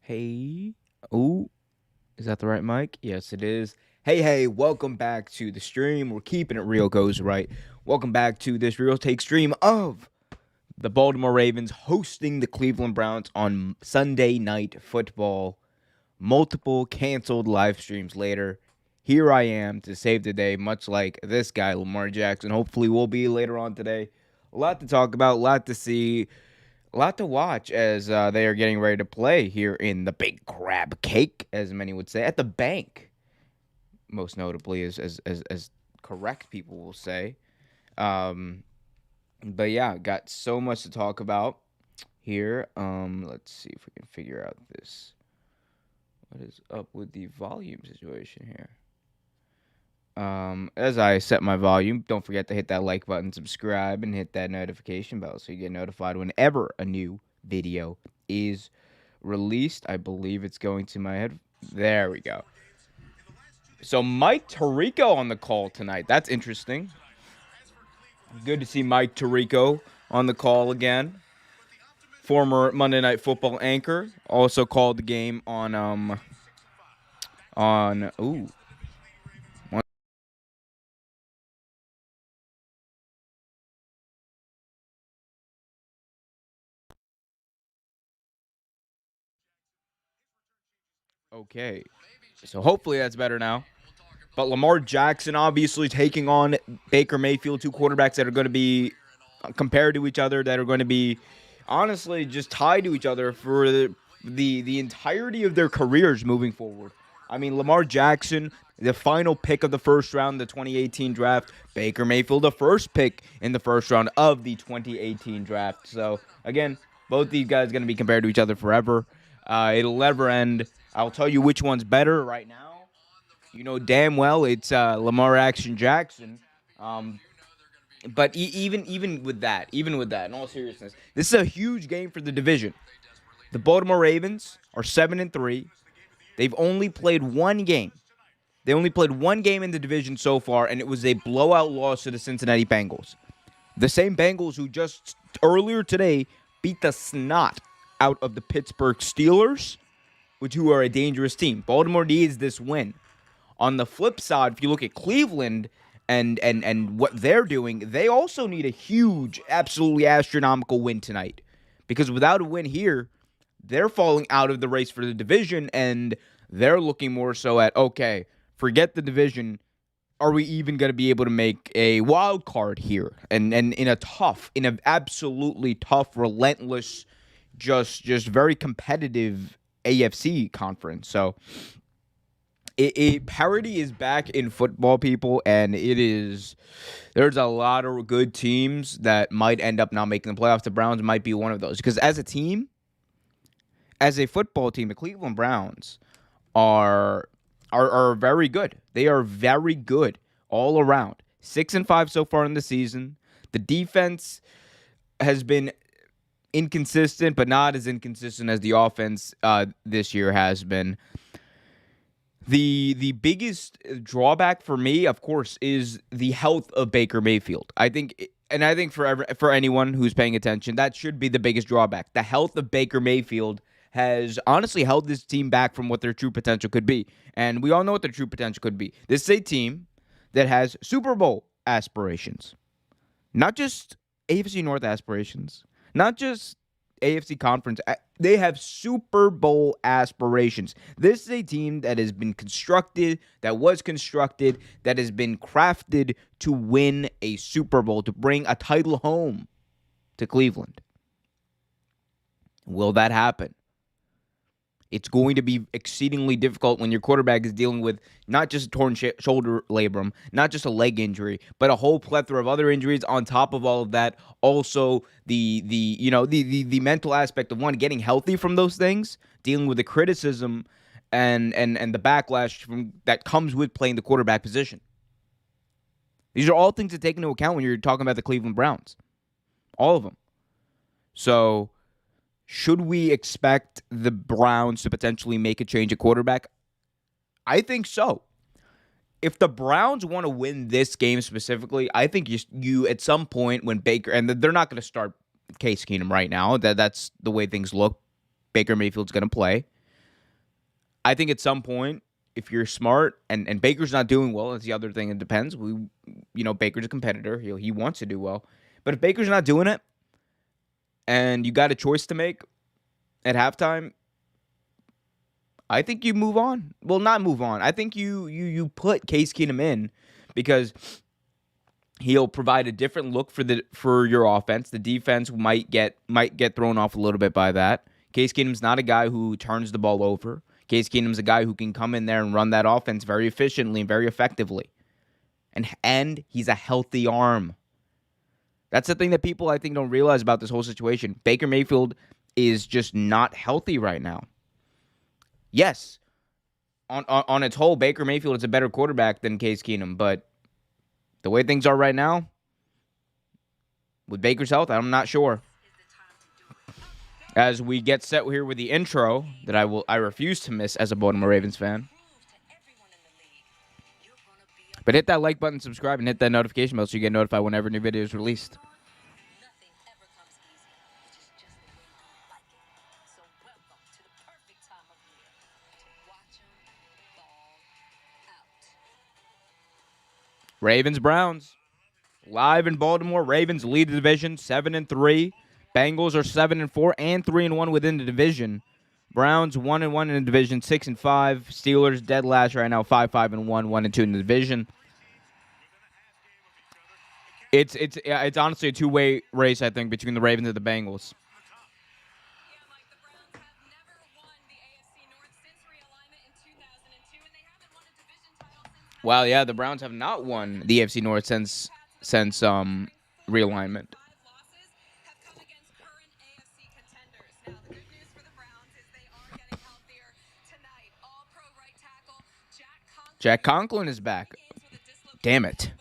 Hey. Ooh, is that the right mic? Yes, it is. Hey, welcome back to the stream. We're keeping it real, goes right. Welcome back to this real take stream of the Baltimore Ravens hosting the Cleveland Browns on Sunday Night Football. Multiple canceled live streams later. Here I am to save the day, much like this guy, Lamar Jackson. Hopefully, will be later on today. A lot to talk about, a lot to see. A lot to watch as they are getting ready to play here in the Big Crab Cake, as many would say, at the bank. Most notably, as correct people will say. Um, but yeah, got so much to talk about here. Let's see if we can figure out this. What is up with the volume situation here? As I set my volume, don't forget to hit that like button, subscribe, and hit that notification bell so you get notified whenever a new video is released. I believe it's going to my head. There we go. So Mike Tirico on the call tonight. That's interesting. Good to see Mike Tirico on the call again. Former Monday Night Football anchor. Also called the game on ooh. Okay. So hopefully that's better now. But Lamar Jackson obviously taking on Baker Mayfield, two quarterbacks that are going to be compared to each other, that are going to be honestly just tied to each other for the entirety of their careers moving forward. I mean, Lamar Jackson, the final pick of the first round, the 2018 draft. Baker Mayfield, the first pick in the first round of the 2018 draft. So, again, both these guys are going to be compared to each other forever. It'll never end. I'll tell you which one's better right now. You know damn well it's Lamar Action Jackson. Um, but even with that, in all seriousness, this is a huge game for the division. The Baltimore Ravens are 7-3. They've only played one game. They only played one game in the division so far, and it was a blowout loss to the Cincinnati Bengals. The same Bengals who just earlier today beat the snot out of the Pittsburgh Steelers, who are a dangerous team. Baltimore needs this win. On the flip side, if you look at Cleveland and what they're doing, they also need a huge, absolutely astronomical win tonight. Because without a win here, they're falling out of the race for the division, and they're looking more so at, okay, forget the division. Are we even going to be able to make a wild card here? And in an absolutely tough, relentless, just very competitive AFC conference. So parity is back in football, people, and there's a lot of good teams that might end up not making the playoffs. The Browns might be one of those because as a team, as a football team, the Cleveland Browns are very good. They are very good all around. 6-5 so far in the season. The defense has been inconsistent, but not as inconsistent as the offense this year has been. The biggest drawback for me, of course, is the health of Baker Mayfield. I think for anyone who's paying attention, that should be the biggest drawback. The health of Baker Mayfield has honestly held this team back from what their true potential could be. And we all know what their true potential could be. This is a team that has Super Bowl aspirations. Not just AFC North aspirations. Not just AFC Conference. They have Super Bowl aspirations. This is a team that has been constructed, that has been crafted to win a Super Bowl, to bring a title home to Cleveland. Will that happen? It's going to be exceedingly difficult when your quarterback is dealing with not just a torn shoulder labrum, not just a leg injury, but a whole plethora of other injuries on top of all of that. Also, the mental aspect of one, getting healthy from those things, dealing with the criticism and the backlash that comes with playing the quarterback position. These are all things to take into account when you're talking about the Cleveland Browns. All of them. So, should we expect the Browns to potentially make a change at quarterback? I think so. If the Browns want to win this game specifically, I think you at some point when Baker, and they're not going to start Case Keenum right now. That's the way things look. Baker Mayfield's going to play. I think at some point, if you're smart and Baker's not doing well, that's the other thing. It depends. Baker's a competitor. He wants to do well. But if Baker's not doing it and you got a choice to make at halftime, I think you move on. Well, not move on. I think you put Case Keenum in because he'll provide a different look for your offense. The defense might get thrown off a little bit by that. Case Keenum's not a guy who turns the ball over. Case Keenum's a guy who can come in there and run that offense very efficiently and very effectively. And he's a healthy arm. That's the thing that people, I think, don't realize about this whole situation. Baker Mayfield is just not healthy right now. Yes, on its whole, Baker Mayfield is a better quarterback than Case Keenum, but the way things are right now, with Baker's health, I'm not sure. As we get set here with the intro that I refuse to miss as a Baltimore Ravens fan. But hit that like button, subscribe, and hit that notification bell so you get notified whenever a new video is released. Ravens-Browns. Live in Baltimore. Ravens lead the division 7-3. Bengals are 7-4 and 3-1 within the division. Browns 1-1 in the division, 6-5. Steelers dead last right now, 5-1, 1-2 in the division. It's honestly a two-way race, I think, between the Ravens and the Bengals. Wow, yeah, the Browns have not won the AFC North since realignment. Jack Conklin is back. Damn it.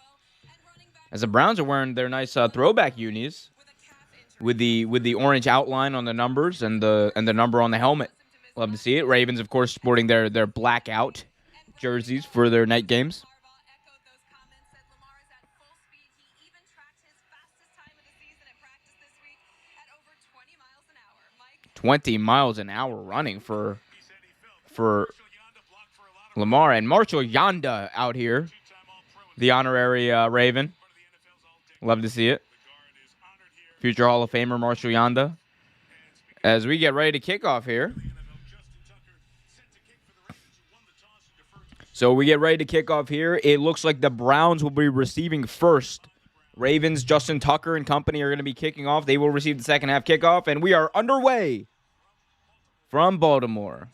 As the Browns are wearing their nice throwback unis with the orange outline on the numbers and the number on the helmet. Love to see it. Ravens, of course, sporting their blackout jerseys for their night games. 20 miles an hour running for Lamar. And Marshall Yanda out here, the honorary Raven. Love to see it. Future Hall of Famer Marshall Yanda. As we get ready to kick off here. So we get ready to kick off here. It looks like the Browns will be receiving first. Ravens, Justin Tucker and company are going to be kicking off. They will receive the second half kickoff. And we are underway from Baltimore.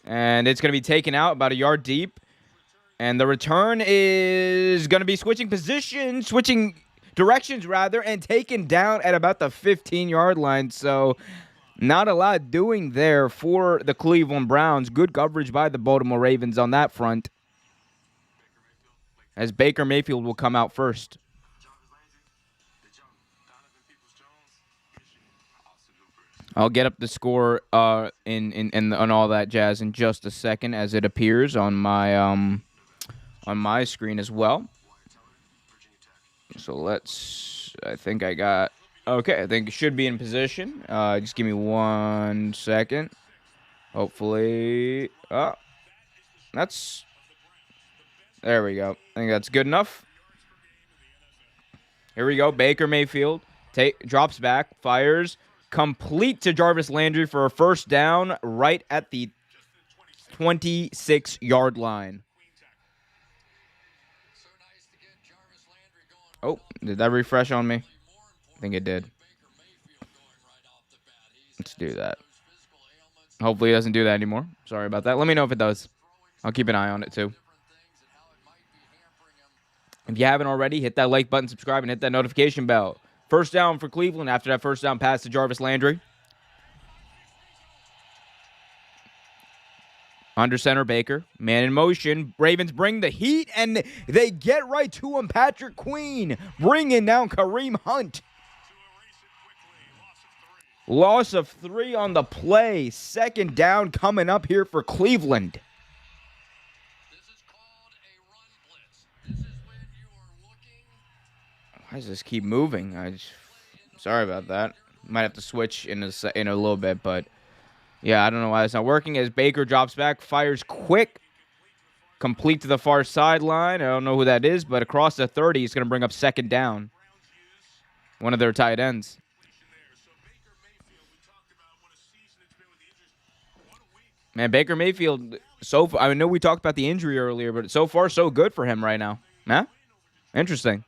And it's going to be taken out about a yard deep. And the return is going to be switching directions, and taken down at about the 15-yard line. So not a lot doing there for the Cleveland Browns. Good coverage by the Baltimore Ravens on that front. As Baker Mayfield will come out first. I'll get up the score and all that jazz in just a second as it appears on my screen as well. So I think it should be in position. Just give me 1 second. Hopefully, there we go. I think that's good enough. Here we go. Baker Mayfield drops back, fires, complete to Jarvis Landry for a first down right at the 26-yard line. Oh, did that refresh on me? I think it did. Let's do that. Hopefully it doesn't do that anymore. Sorry about that. Let me know if it does. I'll keep an eye on it too. If you haven't already, hit that like button, subscribe, and hit that notification bell. First down for Cleveland after that first down pass to Jarvis Landry. Under center, Baker. Man in motion. Ravens bring the heat, and they get right to him. Patrick Queen bringing down Kareem Hunt. Loss of 3 on the play. Second down coming up here for Cleveland. Why does this keep moving? Sorry about that. Might have to switch in a little bit, but Yeah, I don't know why it's not working as Baker drops back, fires quick, complete to the far sideline. I don't know who that is, but across the 30, he's going to bring up second down. One of their tight ends. Man, Baker Mayfield, I know we talked about the injury earlier, but so far so good for him right now. Huh? Interesting.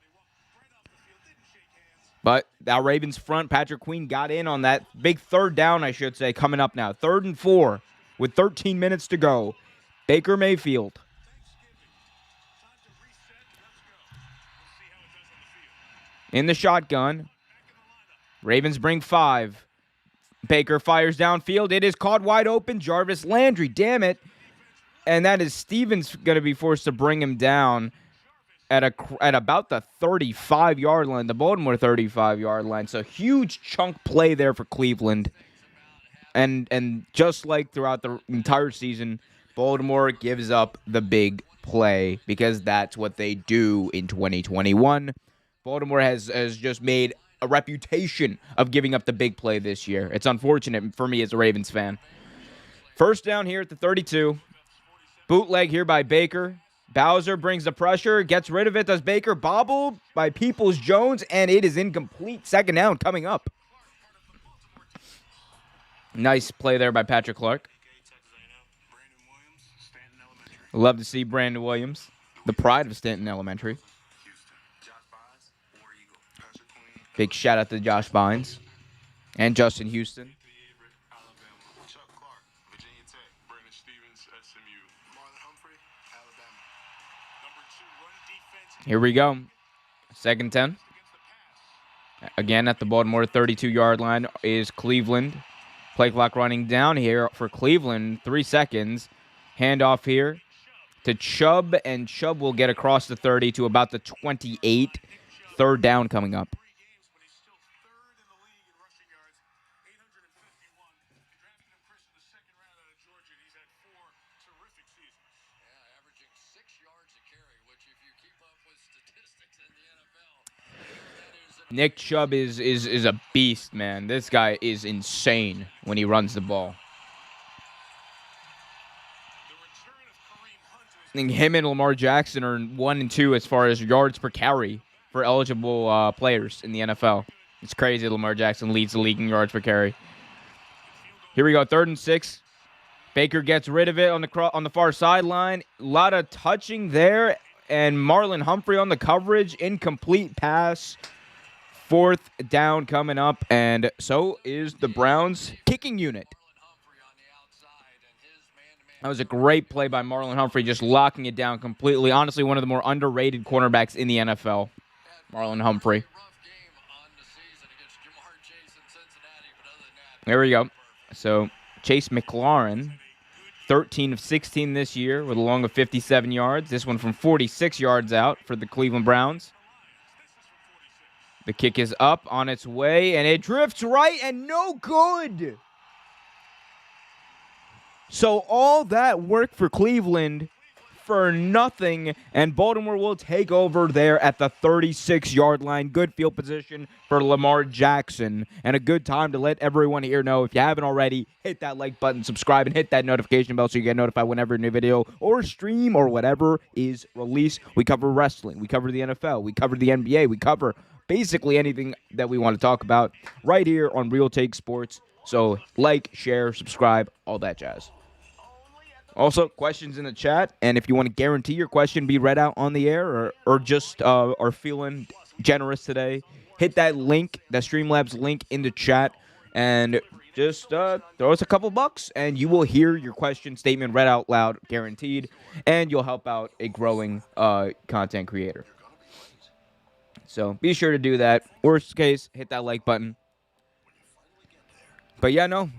But that Ravens front, Patrick Queen got in on that big third down, I should say, coming up now. 3rd and 4 with 13 minutes to go. Baker Mayfield. In the shotgun. Ravens bring 5. Baker fires downfield. It is caught wide open. Jarvis Landry, damn it. And that is Stevens going to be forced to bring him down at about the 35-yard line, the Baltimore 35-yard line. So huge chunk play there for Cleveland. And just like throughout the entire season, Baltimore gives up the big play because that's what they do in 2021. Baltimore has just made a reputation of giving up the big play this year. It's unfortunate for me as a Ravens fan. First down here at the 32. Bootleg here by Baker. Bowser brings the pressure, gets rid of it. Does Baker bobble by Peoples-Jones, and it is incomplete. Second down coming up. Nice play there by Patrick Clark. Love to see Brandon Williams, the pride of Stanton Elementary. Big shout out to Josh Bynes and Justin Houston. Here we go. 2nd 10. Again, at the Baltimore 32-yard line is Cleveland. Play clock running down here for Cleveland. 3 seconds. Handoff here to Chubb, and Chubb will get across the 30 to about the 28. 3rd down coming up. Nick Chubb is a beast, man. This guy is insane when he runs the ball. I think him and Lamar Jackson are 1 and 2 as far as yards per carry for eligible players in the NFL. It's crazy Lamar Jackson leads the league in yards per carry. Here we go, 3rd and 6. Baker gets rid of it on the far sideline. A lot of touching there, and Marlon Humphrey on the coverage. Incomplete pass. 4th down coming up, and so is the Browns kicking unit. That was a great play by Marlon Humphrey, just locking it down completely. Honestly, one of the more underrated cornerbacks in the NFL, Marlon Humphrey. There we go. So Chase McLaurin, 13 of 16 this year with a long of 57 yards. This one from 46 yards out for the Cleveland Browns. The kick is up on its way, and it drifts right and no good. So all that work for Cleveland for nothing, and Baltimore will take over there at the 36-yard line. Good field position for Lamar Jackson, and a good time to let everyone here know, if you haven't already, hit that like button, subscribe, and hit that notification bell so you get notified whenever a new video or stream or whatever is released. We cover wrestling, we cover the NFL, we cover the NBA, we cover basically anything that we want to talk about right here on Real Take Sports. So like, share, subscribe, all that jazz. Also, questions in the chat, and if you want to guarantee your question be read out on the air or just are feeling generous today, hit that link, that Streamlabs link in the chat, and just throw us a couple bucks, and you will hear your question statement read out loud, guaranteed, and you'll help out a growing content creator. So be sure to do that. Worst case, hit that like button. But yeah, no.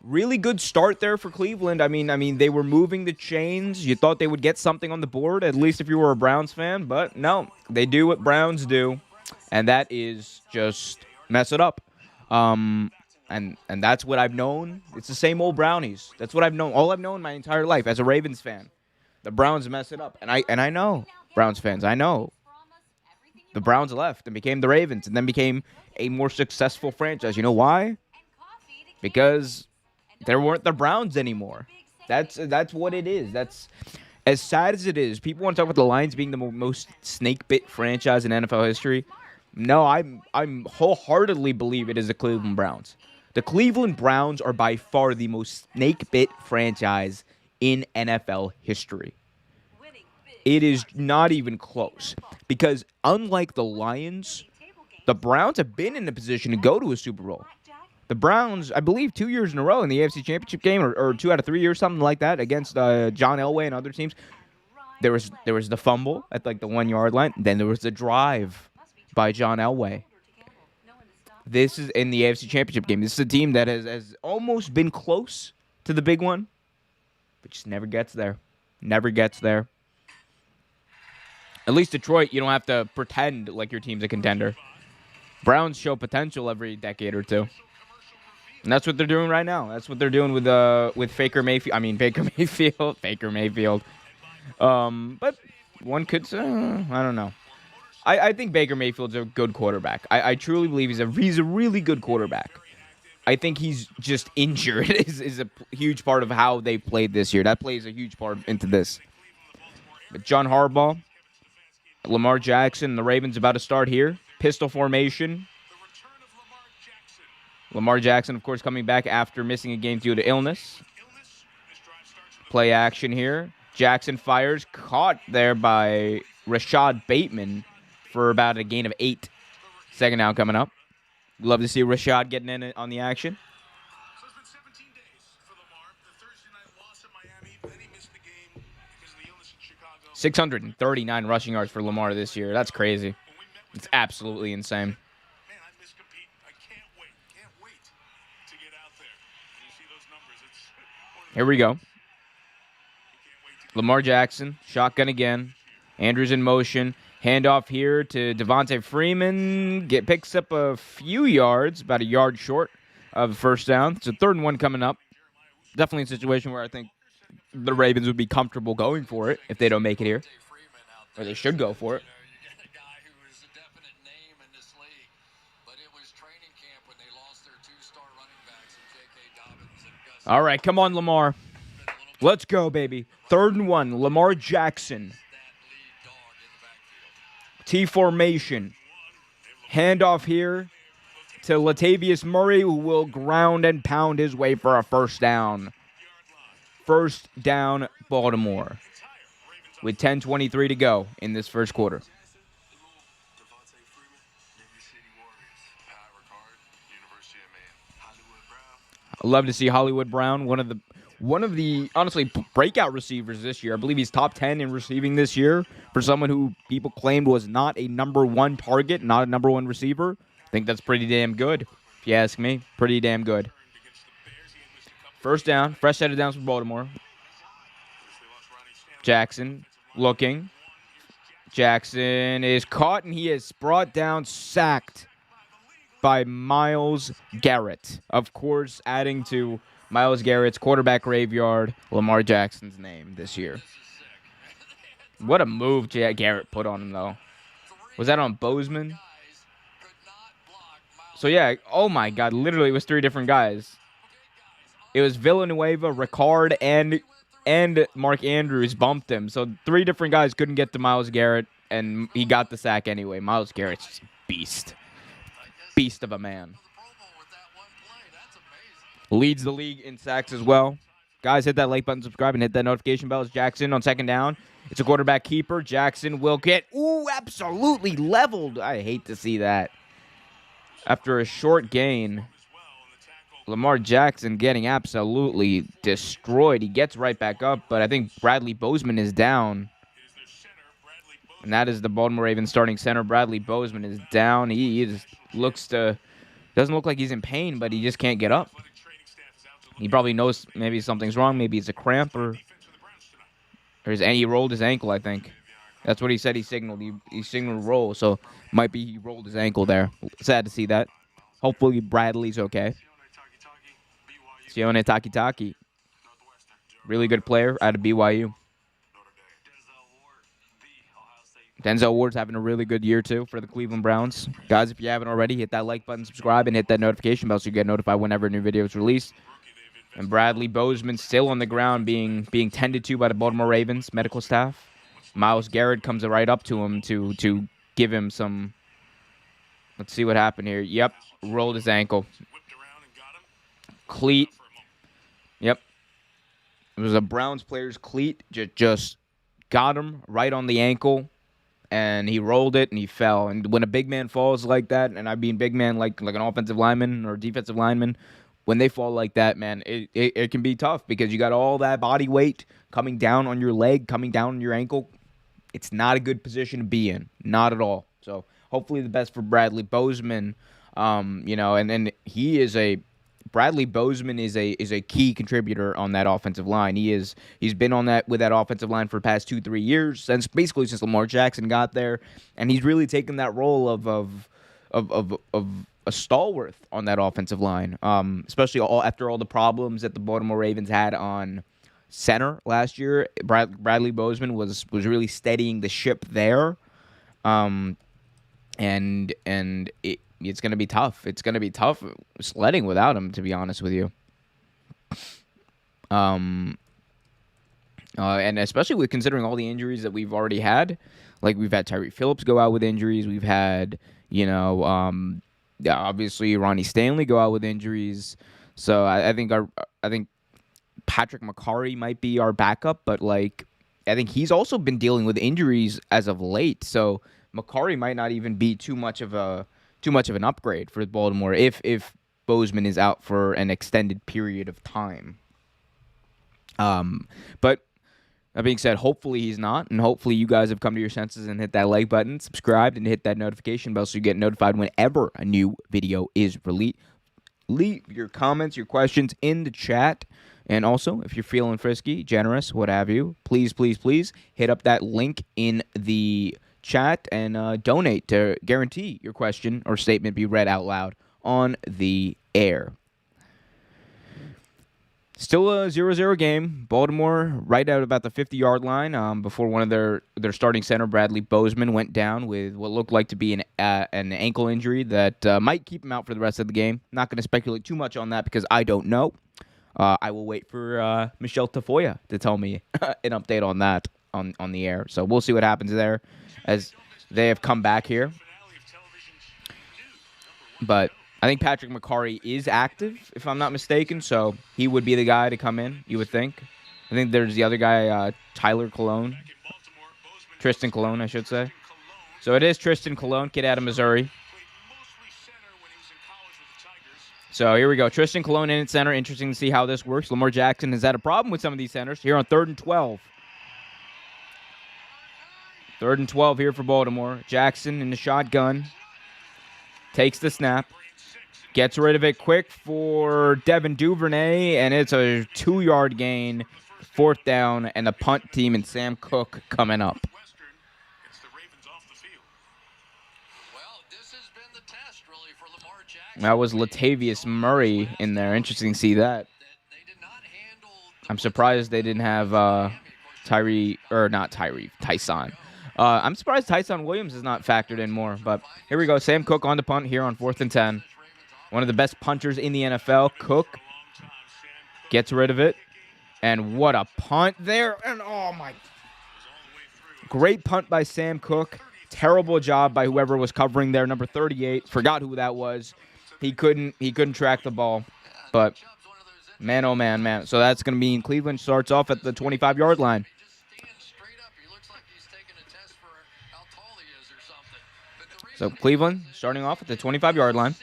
Really good start there for Cleveland. I mean, they were moving the chains. You thought they would get something on the board, at least if you were a Browns fan. But no, they do what Browns do, and that is just mess it up. And that's what I've known. It's the same old Brownies. That's what I've known. All I've known my entire life as a Ravens fan. The Browns mess it up, and I know Browns fans. I know the Browns left and became the Ravens, and then became a more successful franchise. You know why? Because There weren't the Browns anymore. That's what it is. That's as sad as it is. People want to talk about the Lions being the most snake bit franchise in NFL history. No, I'm wholeheartedly believe it is the Cleveland Browns. The Cleveland Browns are by far the most snake bit franchise in NFL history. It is not even close because unlike the Lions, the Browns have been in a position to go to a Super Bowl. The Browns, I believe, 2 years in a row in the AFC Championship game, or 2 out of 3 years, something like that, against John Elway and other teams. There was the fumble at like the 1 yard line. Then there was the drive by John Elway. This is in the AFC Championship game. This is a team that has almost been close to the big one, but just never gets there. Never gets there. At least Detroit, you don't have to pretend like your team's a contender. Browns show potential every decade or two. And that's what they're doing right now. That's what they're doing with Baker Mayfield. I mean, Baker Mayfield. Baker Mayfield. But one could say, I don't know. I think Baker Mayfield's a good quarterback. I truly believe he's a really good quarterback. I think he's just injured is a huge part of how they played this year. That plays a huge part into this. But John Harbaugh, Lamar Jackson, the Ravens about to start here. Pistol formation. Lamar Jackson, of course, coming back after missing a game due to illness. Play action here. Jackson fires. Caught there by Rashad Bateman for about a gain of 8. Second down coming up. Love to see Rashad getting in on the action. 639 rushing yards for Lamar this year. That's crazy. It's absolutely insane. Here we go. Lamar Jackson, shotgun again. Andrews in motion. Handoff here to Devontae Freeman. Picks up a few yards, about a yard short of first down. It's a 3rd and 1 coming up. Definitely a situation where I think the Ravens would be comfortable going for it if they don't make it here. Or they should go for it. All right, come on, Lamar. Let's go, baby. 3rd and 1. Lamar Jackson. T formation. Handoff here to Latavius Murray, who will ground and pound his way for a first down. First down, Baltimore. With 10:23 to go in this first quarter. I love to see Hollywood Brown, one of the honestly breakout receivers this year. I believe he's top 10 in receiving this year for someone who people claimed was not a number 1 target, not a number 1 receiver. I think that's pretty damn good, if you ask me. Pretty damn good. First down, fresh set of downs for Baltimore. Jackson looking. Jackson is caught, and he is brought down, sacked by Myles Garrett. Of course, adding to Myles Garrett's quarterback graveyard, Lamar Jackson's name this year. What a move Garrett put on him, though. Was that on Bozeman? So, yeah, oh my God, literally it was 3 different guys. It was Villanueva, Ricard, and Mark Andrews bumped him. So 3 different guys couldn't get to Myles Garrett, and he got the sack anyway. Myles Garrett's just a beast. Beast of a man. Leads the league in sacks as well. Guys, hit that like button, subscribe, and hit that notification bell. It's Jackson on 2nd down. It's a quarterback keeper. Jackson will get, absolutely leveled. I hate to see that. After a short gain, Lamar Jackson getting absolutely destroyed. He gets right back up, but I think Bradley Bozeman is down. And that is the Baltimore Ravens starting center. Bradley Bozeman is down. He just doesn't look like he's in pain, but he just can't get up. He probably knows maybe something's wrong. Maybe it's a cramp or he rolled his ankle, I think. That's what he said he signaled. He signaled roll, so might be he rolled his ankle there. Sad to see that. Hopefully Bradley's okay. Sione Takitaki. Really good player out of BYU. Denzel Ward's having a really good year, too, for the Cleveland Browns. Guys, if you haven't already, hit that like button, subscribe, and hit that notification bell so you get notified whenever a new video is released. And Bradley Bozeman still on the ground being tended to by the Baltimore Ravens medical staff. Myles Garrett comes right up to him to give him some. Let's see what happened here. Yep, rolled his ankle. Cleat. Yep. It was a Browns player's cleat. Just got him right on the ankle, and he rolled it and he fell. And when a big man falls like that, and I mean big man like an offensive lineman or defensive lineman, when they fall like that, man, it can be tough because you got all that body weight coming down on your leg, coming down on your ankle. It's not a good position to be in. Not at all. So hopefully the best for Bradley Bozeman. And he is a Bradley Bozeman is a key contributor on that offensive line. He's been on that with that offensive line for the past 2-3 years since Lamar Jackson got there, and he's really taken that role of a stalwart on that offensive line. Especially after all the problems that the Baltimore Ravens had on center last year. Bradley Bozeman was really steadying the ship there. And it's going to be tough. It's going to be tough sledding without him, to be honest with you. And especially with considering all the injuries that we've already had. Like, we've had Tyree Phillips go out with injuries. We've had, obviously Ronnie Stanley go out with injuries. So I think Patrick McCarry might be our backup, but I think he's also been dealing with injuries as of late. So McCarry might not even be too much of an upgrade for Baltimore if Bozeman is out for an extended period of time. But that being said, hopefully he's not, and hopefully you guys have come to your senses and hit that like button, subscribed, and hit that notification bell so you get notified whenever a new video is released. Leave your comments, your questions in the chat. And also, if you're feeling frisky, generous, what have you, please hit up that link in the chat and donate to guarantee your question or statement be read out loud on the air. Still a 0-0 game. Baltimore right out about the 50-yard line before one of their starting center, Bradley Bozeman, went down with what looked like to be an ankle injury that might keep him out for the rest of the game. Not going to speculate too much on that because I don't know. I will wait for Michelle Tafoya to tell me an update on that on the air. So we'll see what happens there as they have come back here. But I think Patrick McCarry is active, if I'm not mistaken, so he would be the guy to come in, you would think. I think there's the other guy, Tristan Colon, I should say. So it is Tristan Colon, kid out of Missouri. So here we go. Tristan Colon in at center. Interesting to see how this works. Lamar Jackson has had a problem with some of these centers here on 3rd and 12. 3rd and 12 here for Baltimore. Jackson in the shotgun. Takes the snap. Gets rid of it quick for Devin Duvernay, and it's a 2-yard gain, 4th down, and the punt team and Sam Cook coming up. That was Latavius Murray in there. Interesting to see that. I'm surprised they didn't have Tyson. I'm surprised Tyson Williams is not factored in more. But here we go. Sam Cook on the punt here on 4th and 10. One of the best punters in the NFL. Cook gets rid of it. And what a punt there. And oh my. Great punt by Sam Cook. Terrible job by whoever was covering there. Number 38. Forgot who that was. He couldn't track the ball. But man, oh man. So that's going to mean Cleveland starts off at the 25-yard line. So Cleveland starting off at the 25-yard line.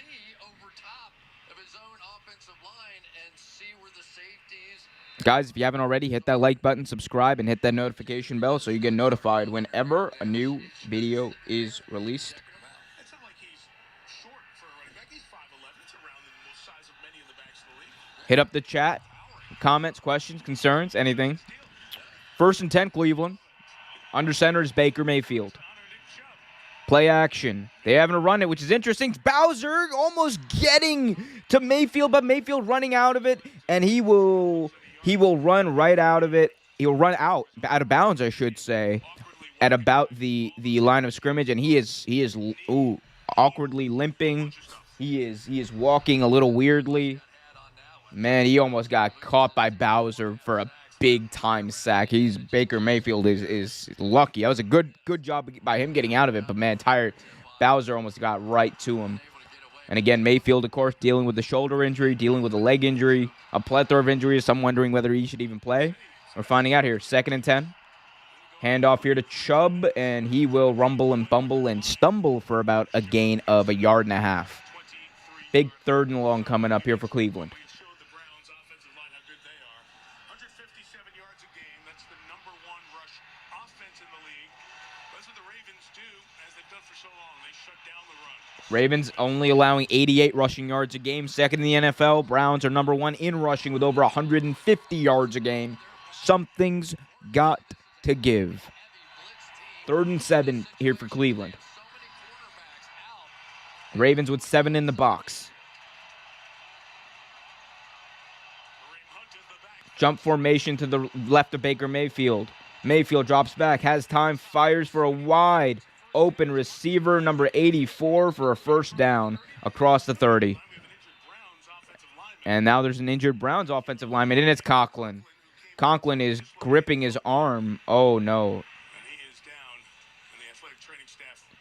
Guys, if you haven't already, hit that like button, subscribe, and hit that notification bell so you get notified whenever a new video is released. Hit up the chat, comments, questions, concerns, anything. 1st and 10, Cleveland. Under center is Baker Mayfield. Play action. They haven't run it, which is interesting. Bowser almost getting to Mayfield, but Mayfield running out of it, and he will run right out of it. He'll run out of bounds, I should say, at about the line of scrimmage, and he is awkwardly limping. He is walking a little weirdly. Man, he almost got caught by Bowser for a big-time sack. Baker Mayfield is lucky. That was a good job by him getting out of it, but man, Bowser almost got right to him. And again, Mayfield, of course, dealing with the shoulder injury, dealing with a leg injury, a plethora of injuries. Some wondering whether he should even play. We're finding out here. 2nd and 10. Handoff here to Chubb, and he will rumble and bumble and stumble for about a gain of 1.5 yards. Big 3rd and long coming up here for Cleveland. Ravens only allowing 88 rushing yards a game, 2nd in the NFL. Browns are number 1 in rushing with over 150 yards a game. Something's got to give. 3rd and 7 here for Cleveland. Ravens with 7 in the box. Jump formation to the left of Baker Mayfield. Mayfield drops back, has time, fires for a wide open receiver, number 84, for a 1st down across the 30. And now there's an injured Browns offensive lineman, and it's Conklin. Conklin is gripping his arm. Oh, no.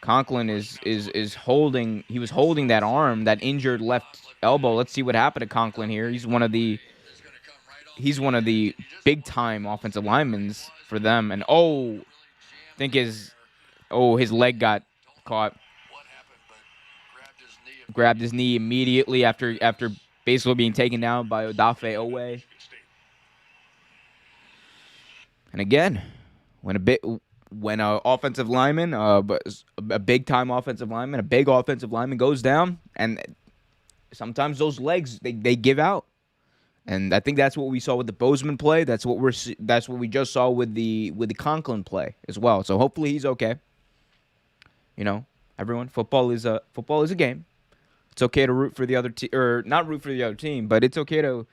Conklin is holding, he was holding that arm, that injured left elbow. Let's see what happened to Conklin here. He's one of the big-time offensive linemen for them. And, I think his leg got caught. Grabbed his knee immediately after basically being taken down by Odafe Owe. And again, when a offensive lineman, a big-time offensive lineman, a big offensive lineman goes down, and sometimes those legs they give out. And I think that's what we saw with the Bozeman play. That's what we just saw with the Conklin play as well. So hopefully he's okay. You know, everyone, football is a game. It's okay to root for the other team, or not root for the other team, but it's okay to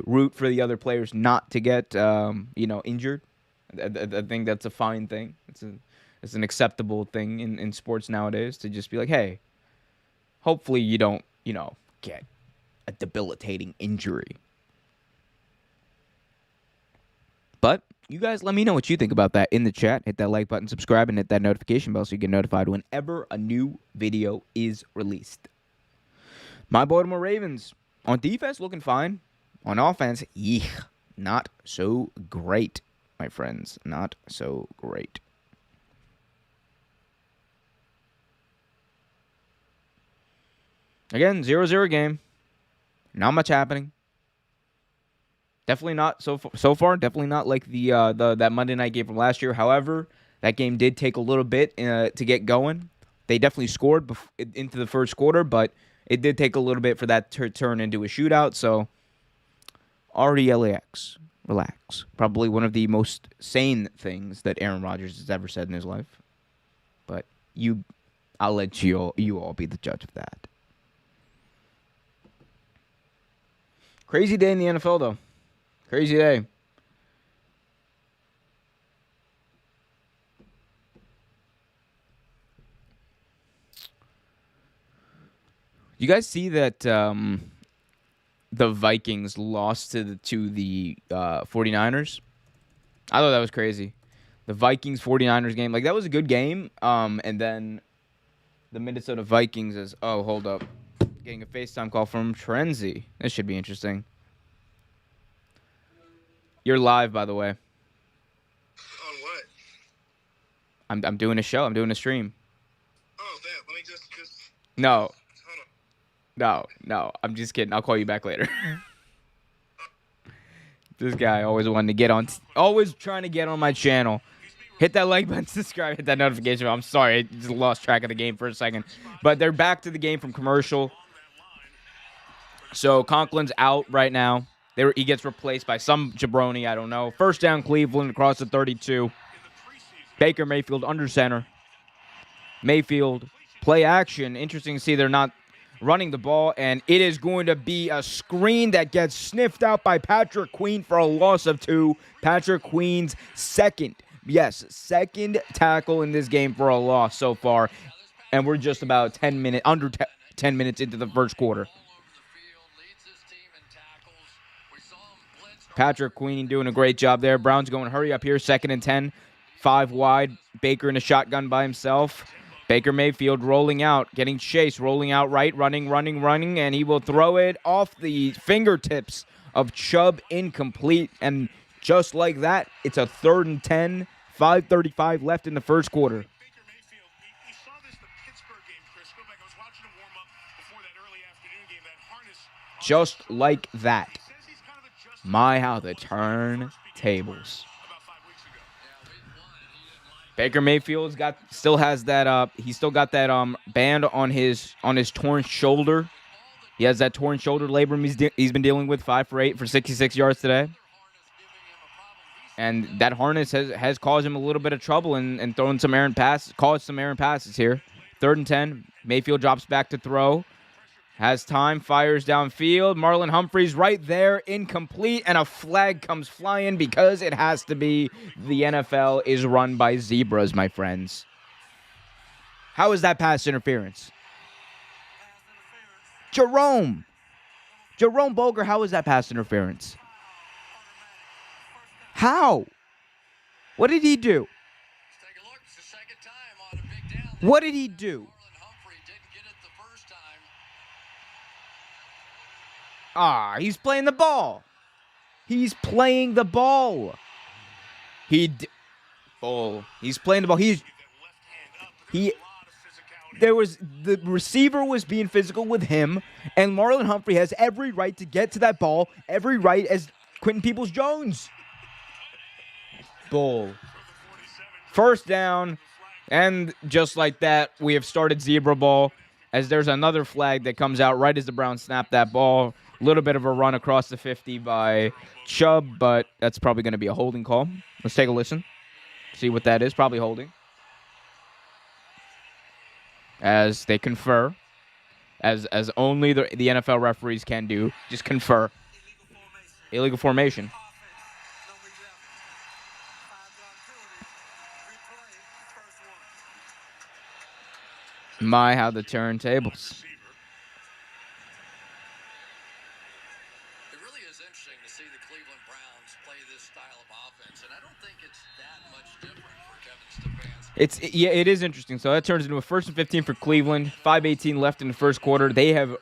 root for the other players not to get injured. I think that's a fine thing. It's an acceptable thing in sports nowadays to just be like, hey, hopefully you don't get a debilitating injury. But you guys let me know what you think about that in the chat. Hit that like button, subscribe, and hit that notification bell so you get notified whenever a new video is released. My Baltimore Ravens, on defense, looking fine. On offense, not so great, my friends. Not so great. Again, 0-0 game. Not much happening. Definitely not so far. Definitely not like that Monday night game from last year. However, that game did take a little bit to get going. They definitely scored into the first quarter, but it did take a little bit for that to turn into a shootout. So, RELAX, relax. Probably one of the most sane things that Aaron Rodgers has ever said in his life. But I'll let you all be the judge of that. Crazy day in the NFL, though. Crazy day. You guys see that the Vikings lost to the 49ers? I thought that was crazy. The Vikings-49ers game, that was a good game. And then the Minnesota Vikings is, hold up. Getting a FaceTime call from Trenzy. This should be interesting. You're live, by the way. On what? I'm doing a show. I'm doing a stream. Oh, damn. Let me just... No. Hold on. No. I'm just kidding. I'll call you back later. This guy always wanting to get on... always trying to get on my channel. Hit that like button, subscribe, hit that notification bell. I'm sorry. I just lost track of the game for a second. But they're back to the game from commercial. So Conklin's out right now. He gets replaced by some jabroni, I don't know. 1st down, Cleveland across the 32. Baker Mayfield under center. Mayfield, play action. Interesting to see they're not running the ball, and it is going to be a screen that gets sniffed out by Patrick Queen for a loss of 2. Patrick Queen's second tackle in this game for a loss so far, and we're just about under 10 minutes into the first quarter. Patrick Queen doing a great job there. Brown's going hurry up here. 2nd and 10. 5 wide. Baker in a shotgun by himself. Baker Mayfield rolling out, getting chased, rolling out right, running, and he will throw it off the fingertips of Chubb, incomplete. And just like that, it's a 3rd and 10. 5:35 left in the first quarter. Just like that. My, how the turntables. Baker Mayfield's still has that he's still got that band on his torn shoulder. He has that torn shoulder labrum he's been dealing with. 5 for 8 for 66 yards today. And that harness has caused him a little bit of trouble and throwing some errant passes, caused some errant passes here. 3rd and 10. Mayfield drops back to throw. Has time, fires downfield. Marlon Humphreys right there, incomplete, and a flag comes flying because it has to be. The NFL is run by zebras, my friends. How is that pass interference? Jerome Boger, how is that pass interference? How? What did he do? What did he do? He's playing the ball. He's playing the ball. He's playing the ball. The receiver was being physical with him, and Marlon Humphrey has every right to get to that ball, every right as Quentin Peoples-Jones. Bull. 1st down, and just like that, we have started zebra ball as there's another flag that comes out right as the Browns snap that ball. A little bit of a run across the 50 by Chubb, but that's probably going to be a holding call. Let's take a listen. See what that is. Probably holding. As they confer. As only the NFL referees can do. Just confer. Illegal formation. My, how the turntables. It is interesting. So that turns into a 1st and 15 for Cleveland. 5:18 left in the first quarter. They've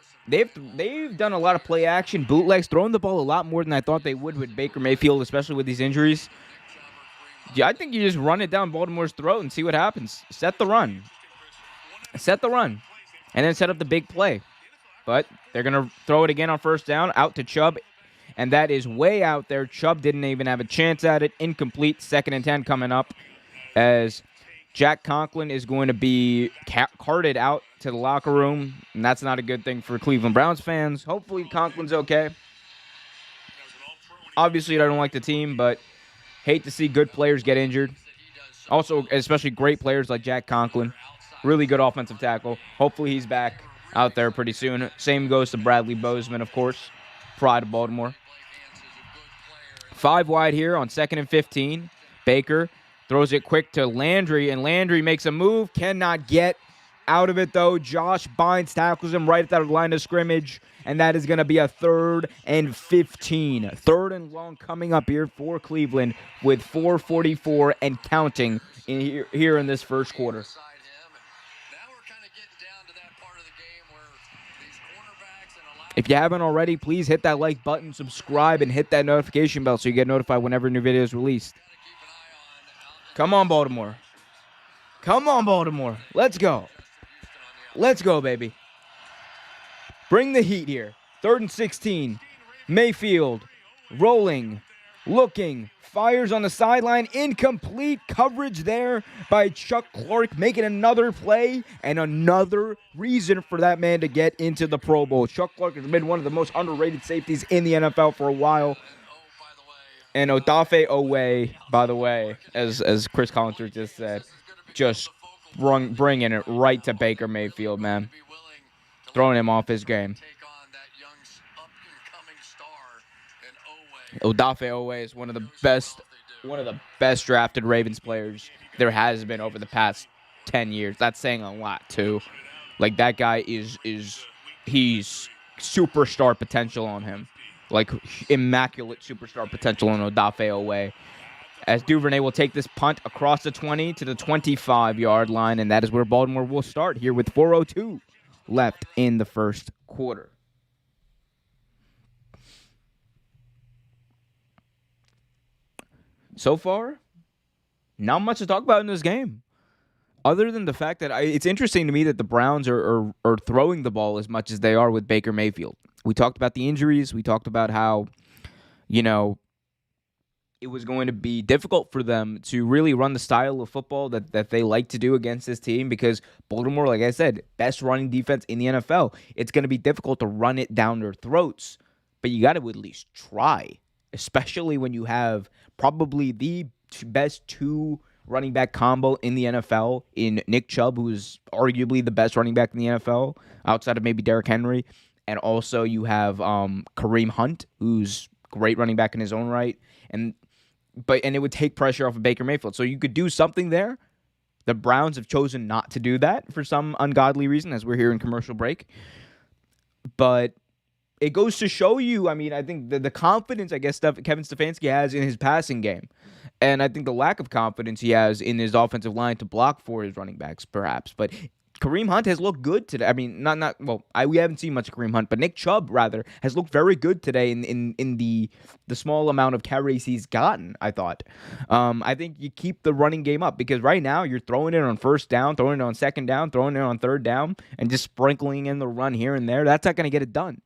done a lot of play action, bootlegs, throwing the ball a lot more than I thought they would with Baker Mayfield, especially with these injuries. Yeah, I think you just run it down Baltimore's throat and see what happens. Set the run, and then set up the big play. But they're gonna throw it again on 1st down, out to Chubb, and that is way out there. Chubb didn't even have a chance at it. Incomplete. 2nd and 10 coming up as Jack Conklin is going to be carted out to the locker room, and that's not a good thing for Cleveland Browns fans. Hopefully Conklin's okay. Obviously, I don't like the team, but hate to see good players get injured. Also, especially great players like Jack Conklin. Really good offensive tackle. Hopefully he's back out there pretty soon. Same goes to Bradley Bozeman, of course. Pride of Baltimore. 5 wide here on 2nd and 15. Baker throws it quick to Landry, and Landry makes a move. Cannot get out of it, though. Josh Bynes tackles him right at that line of scrimmage, and that is going to be a 3rd and 15. 3rd and long coming up here for Cleveland with 4:44 and counting here in this first quarter. If you haven't already, please hit that like button, subscribe, and hit that notification bell so you get notified whenever a new video is released. Come on, Baltimore. Come on, Baltimore. Let's go. Let's go, baby. Bring the heat here. 3rd and 16. Mayfield rolling, looking, fires on the sideline. Incomplete coverage there by Chuck Clark, making another play and another reason for that man to get into the Pro Bowl. Chuck Clark has been one of the most underrated safeties in the NFL for a while. And Odafe Owe, by the way, as Chris Collinsworth just said, just bringing it right to Baker Mayfield, man. Throwing him off his game. Odafe Owe is one of the best drafted Ravens players there has been over the past 10 years. That's saying a lot, too. Like, that guy he's superstar potential on him. like immaculate superstar potential in Odafe way. As Duvernay will take this punt across the 20 to the 25-yard line, and that is where Baltimore will start here with 4:02 left in the first quarter. So far, not much to talk about in this game, other than the fact that it's interesting to me that the Browns are throwing the ball as much as they are with Baker Mayfield. We talked about the injuries. We talked about how, it was going to be difficult for them to really run the style of football that they like to do against this team because Baltimore, like I said, best running defense in the NFL. It's going to be difficult to run it down their throats, but you got to at least try, especially when you have probably the best two running back combo in the NFL in Nick Chubb, who is arguably the best running back in the NFL outside of maybe Derrick Henry. And also you have Kareem Hunt, who's great running back in his own right. And it would take pressure off of Baker Mayfield. So you could do something there. The Browns have chosen not to do that for some ungodly reason, as we're here in commercial break. But it goes to show you, I think the confidence, I guess, Kevin Stefanski has in his passing game. And I think the lack of confidence he has in his offensive line to block for his running backs, perhaps. But Kareem Hunt has looked good today. We haven't seen much of Kareem Hunt, but Nick Chubb, rather, has looked very good today in the small amount of carries he's gotten, I thought. I think you keep the running game up because right now you're throwing it on first down, throwing it on second down, throwing it on third down, and just sprinkling in the run here and there. That's not going to get it done.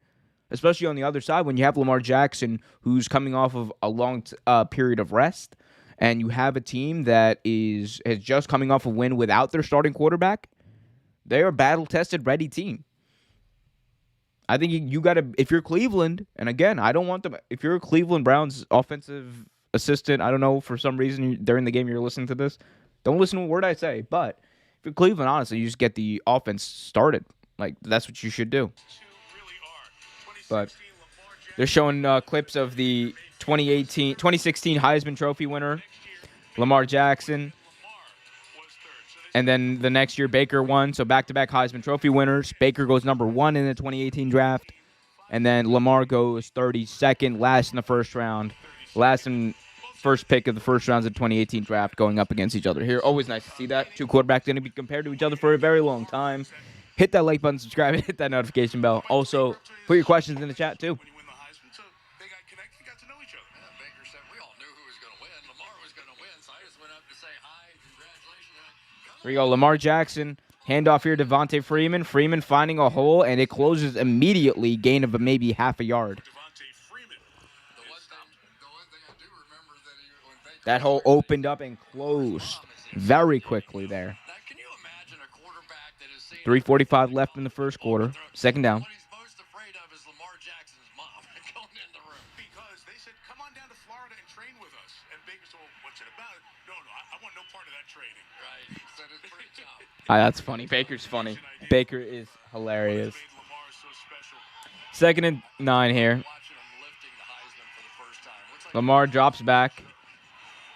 Especially on the other side when you have Lamar Jackson, who's coming off of a long period of rest, and you have a team that is just coming off a win without their starting quarterback. They're a battle-tested, ready team. I think you got to, if you're Cleveland, and again, I don't want them, if you're a Cleveland Browns offensive assistant, I don't know, for some reason during the game you're listening to this, don't listen to a word I say, but if you're Cleveland, honestly, you just get the offense started. Like, that's what you should do. But they're showing clips of the 2016 Heisman Trophy winner, Lamar Jackson. And then the next year, Baker won. So back-to-back Heisman Trophy winners. Baker goes number 1 in the 2018 draft. And then Lamar goes 32nd, last in the first round. Last and first pick of the first rounds of the 2018 draft going up against each other here. Always nice to see that. Two quarterbacks going to be compared to each other for a very long time. Hit that like button, subscribe, and hit that notification bell. Also, put your questions in the chat, too. Here we go, Lamar Jackson. Handoff here to Devontae Freeman. Freeman finding a hole, and it closes immediately. Gain of maybe half a yard. That hole opened up and closed very quickly there. 3:45 left in the first quarter. Second down. That's funny. Baker's funny. Baker is hilarious. 2nd and 9 here. Lamar drops back.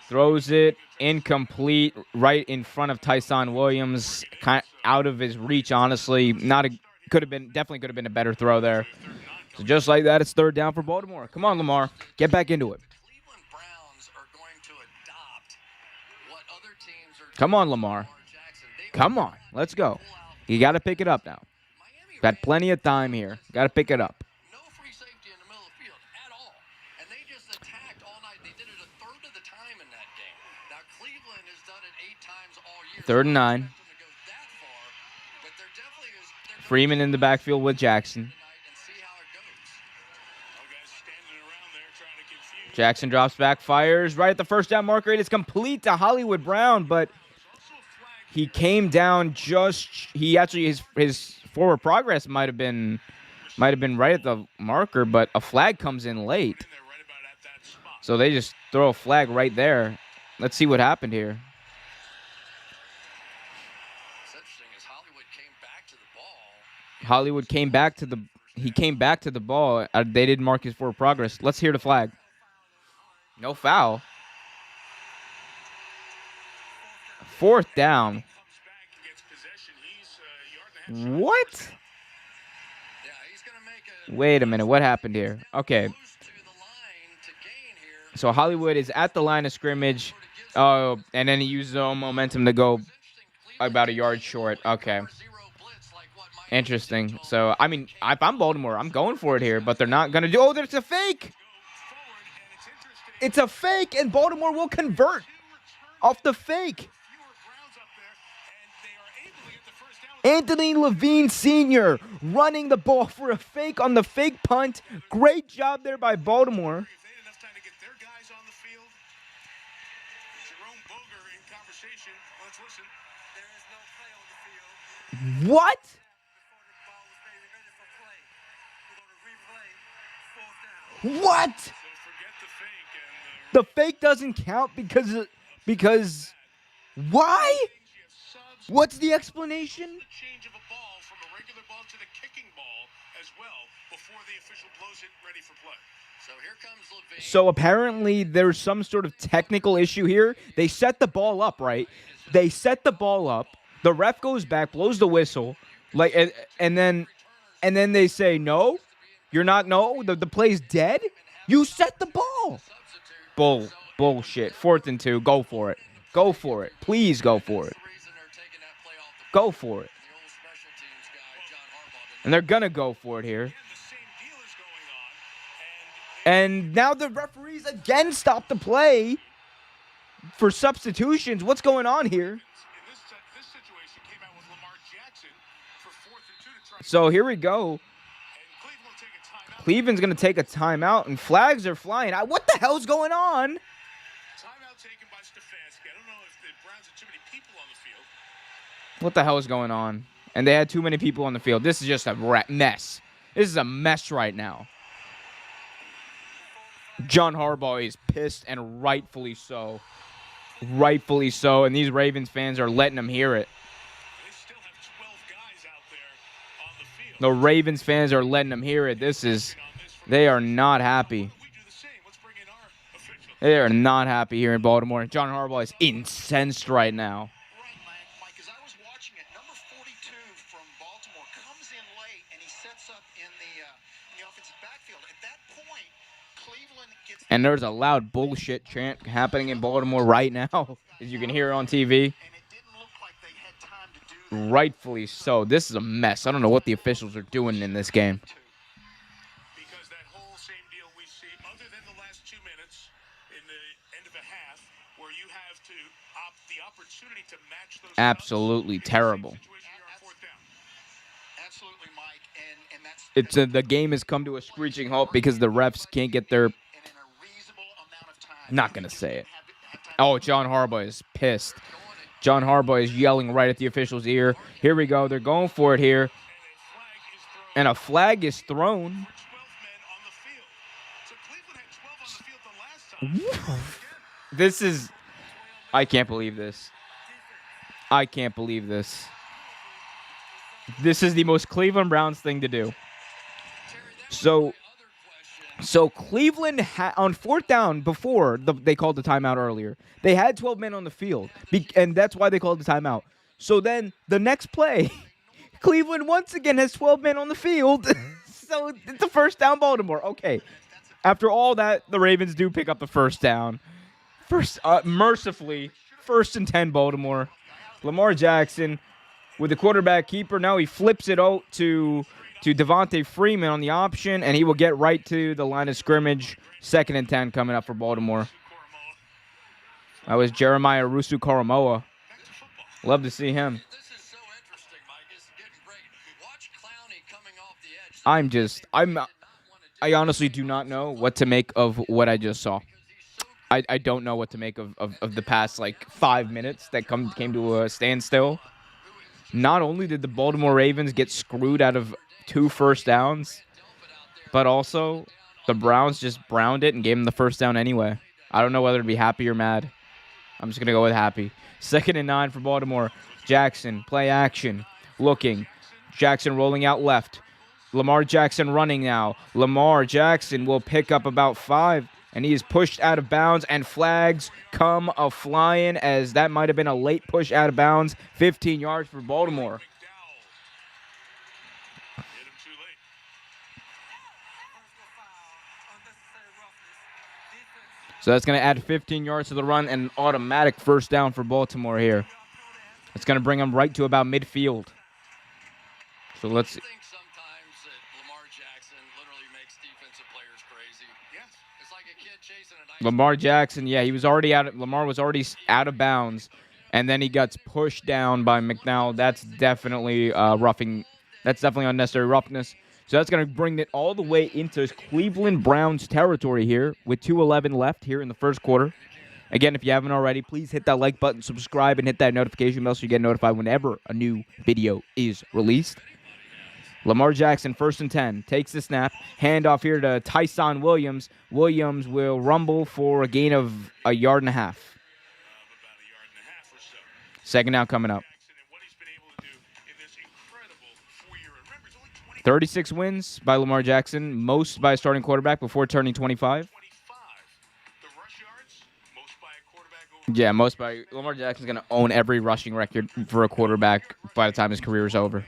Throws it incomplete right in front of Tyson Williams. Kind of out of his reach, honestly. Definitely could have been a better throw there. So just like that, it's 3rd down for Baltimore. Come on, Lamar. Get back into it. Come on, Lamar. Come on. Let's go. You got to pick it up now. Got plenty of time here. Got to pick it up. No free safety in the middle of the field at all. And they just attacked all night. They did it a third of the time in that game. Now, Cleveland has done it 8 times all year. 3rd and 9. Freeman in the backfield with Jackson. Jackson drops back, fires right at the first down marker. It is complete to Hollywood Brown, but he came down his forward progress might have been right at the marker, but a flag comes in late. So they just throw a flag right there. Let's see what happened here. Hollywood came back to the ball. They didn't mark his forward progress. Let's hear the flag. No foul. 4th down. What? Wait a minute. What happened here? Okay. So Hollywood is at the line of scrimmage, and then he uses his own momentum to go about a yard short. Okay. Interesting. So, I mean, if I'm Baltimore, I'm going for it here, but they're not going to do. Oh, there's a fake. It's a fake, and Baltimore will convert off the fake. Anthony Levine Sr. running the ball for a fake on the fake punt. Great job there by Baltimore. What? What? The fake doesn't count because why? What's the explanation? Change of a ball from a regular ball to the kicking ball as well before the official blows it ready for play. So here comes Levine. So apparently there's some sort of technical issue here. They set the ball up, right? They set the ball up. The ref goes back, blows the whistle, like, and then they say no. You're not no. The play's dead. You set the ball. Bullshit. 4th and 2. Go for it. Go for it. Please go for it. Go for it. And they're gonna go for it here. And now the referees again stop the play for substitutions. What's going on here? So here we go. Cleveland's going to take a timeout, and flags are flying. What the hell's going on? Timeout taken by Stefanski. I don't know if the Browns had too many people on the field. What the hell is going on? And they had too many people on the field. This is just a mess. This is a mess right now. John Harbaugh is pissed, and rightfully so. Rightfully so, and these Ravens fans are letting them hear it. They still have 12 guys out there on the field. The Ravens fans are letting them hear it. They are not happy. We do the same. Let's bring in our official. They are not happy here in Baltimore. John Harbaugh is incensed right now. Right, Mike, as I was watching it, number 42 from Baltimore comes in late, and he sets up in the offensive backfield. At that point, Cleveland gets... And there's a loud bullshit chant happening in Baltimore right now, as you can hear on TV. And it didn't look like they had time to do that. Rightfully so. This is a mess. I don't know what the officials are doing in this game. Because that whole same deal we see, other than the last 2 minutes in the end of a half, where you have to the opportunity to match those... Absolutely terrible. Absolutely, Mike, and that's... The game has come to a screeching halt because the refs can't get their... Not going to say it. Oh, John Harbaugh is pissed. John Harbaugh is yelling right at the official's ear. Here we go. They're going for it here. And a flag is thrown. This is... I can't believe this. I can't believe this. This is the most Cleveland Browns thing to do. So Cleveland on 4th down before they called the timeout earlier. They had 12 men on the field, and that's why they called the timeout. So then the next play, Cleveland once again has 12 men on the field. So it's a 1st down Baltimore. Okay. After all that, the Ravens do pick up the 1st down. Mercifully, 1st and 10 Baltimore. Lamar Jackson with the quarterback keeper. Now he flips it out to Devontae Freeman on the option, and he will get right to the line of scrimmage. 2nd and 10 coming up for Baltimore. That was Jeremiah Rusu-Karamoa. Love to see him. This is so interesting, Mike. It's getting great. Watch Clowney coming off the edge. I honestly do not know what to make of what I just saw. I don't know what to make of the past, 5 minutes that came to a standstill. Not only did the Baltimore Ravens get screwed out of 2 first downs, but also the Browns just browned it and gave them the 1st down anyway. I don't know whether to be happy or mad. I'm just going to go with happy. 2nd and 9 for Baltimore. Jackson, play action, looking. Jackson rolling out left. Lamar Jackson running now. Lamar Jackson will pick up about 5, and he is pushed out of bounds, and flags come a-flying as that might have been a late push out of bounds. 15 yards for Baltimore. So that's going to add 15 yards to the run and an automatic first down for Baltimore here. It's going to bring them right to about midfield. So let's. I think sometimes that Lamar Jackson literally makes defensive players crazy. Yes. It's like a kid chasing an ice. Lamar Jackson, yeah, he was already out. Lamar was already out of bounds, and then he gets pushed down by McNowell. That's definitely roughing. That's definitely unnecessary roughness. So that's going to bring it all the way into Cleveland Browns territory here with 2:11 left here in the first quarter. Again, if you haven't already, please hit that like button, subscribe, and hit that notification bell so you get notified whenever a new video is released. Lamar Jackson, 1st and 10, takes the snap. Handoff here to Tyson Williams. Williams will rumble for a gain of a yard and a half. Second down coming up. 36 wins by Lamar Jackson, most by a starting quarterback before turning 25. Yeah, most by Lamar Jackson's going to own every rushing record for a quarterback by the time his career is over.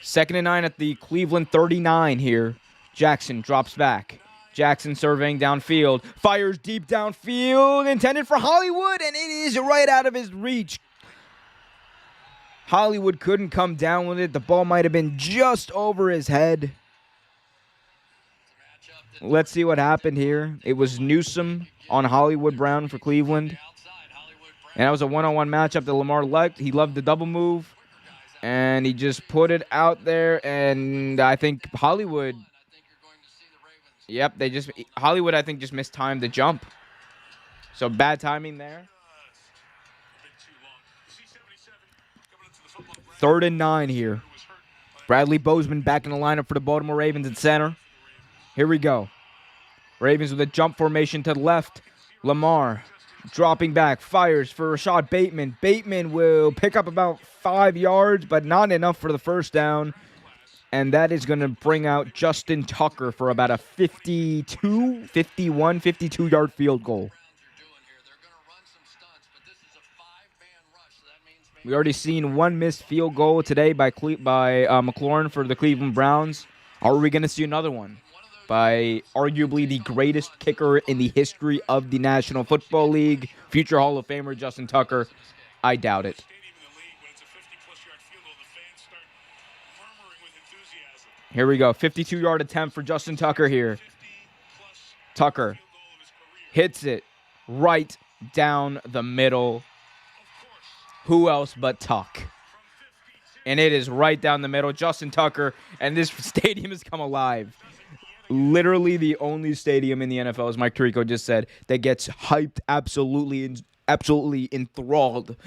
Second and 9 at the Cleveland 39 here. Jackson drops back. Jackson surveying downfield. Fires deep downfield. Intended for Hollywood, and it is right out of his reach. Hollywood couldn't come down with it. The ball might have been just over his head. Let's see what happened here. It was Newsome on Hollywood Brown for Cleveland. And that was a one-on-one matchup that Lamar liked. He loved the double move. And he just put it out there. And I think Hollywood... Yep, Hollywood, I think, just mistimed the jump. So bad timing there. 3rd and 9 here. Bradley Bozeman back in the lineup for the Baltimore Ravens at center. Here we go. Ravens with a jump formation to the left. Lamar dropping back, fires for Rashad Bateman. Bateman will pick up about 5 yards, but not enough for the first down. And that is going to bring out Justin Tucker for about a 52-yard field goal. We already seen one missed field goal today by McLaurin for the Cleveland Browns. Are we going to see another one by arguably the greatest kicker in the history of the National Football League, future Hall of Famer Justin Tucker? I doubt it. Here we go. 52-yard attempt for Justin Tucker here. Tucker hits it right down the middle. Who else but Tuck? And it is right down the middle. Justin Tucker, and this stadium has come alive. Literally the only stadium in the NFL, as Mike Tirico just said, that gets hyped absolutely enthralled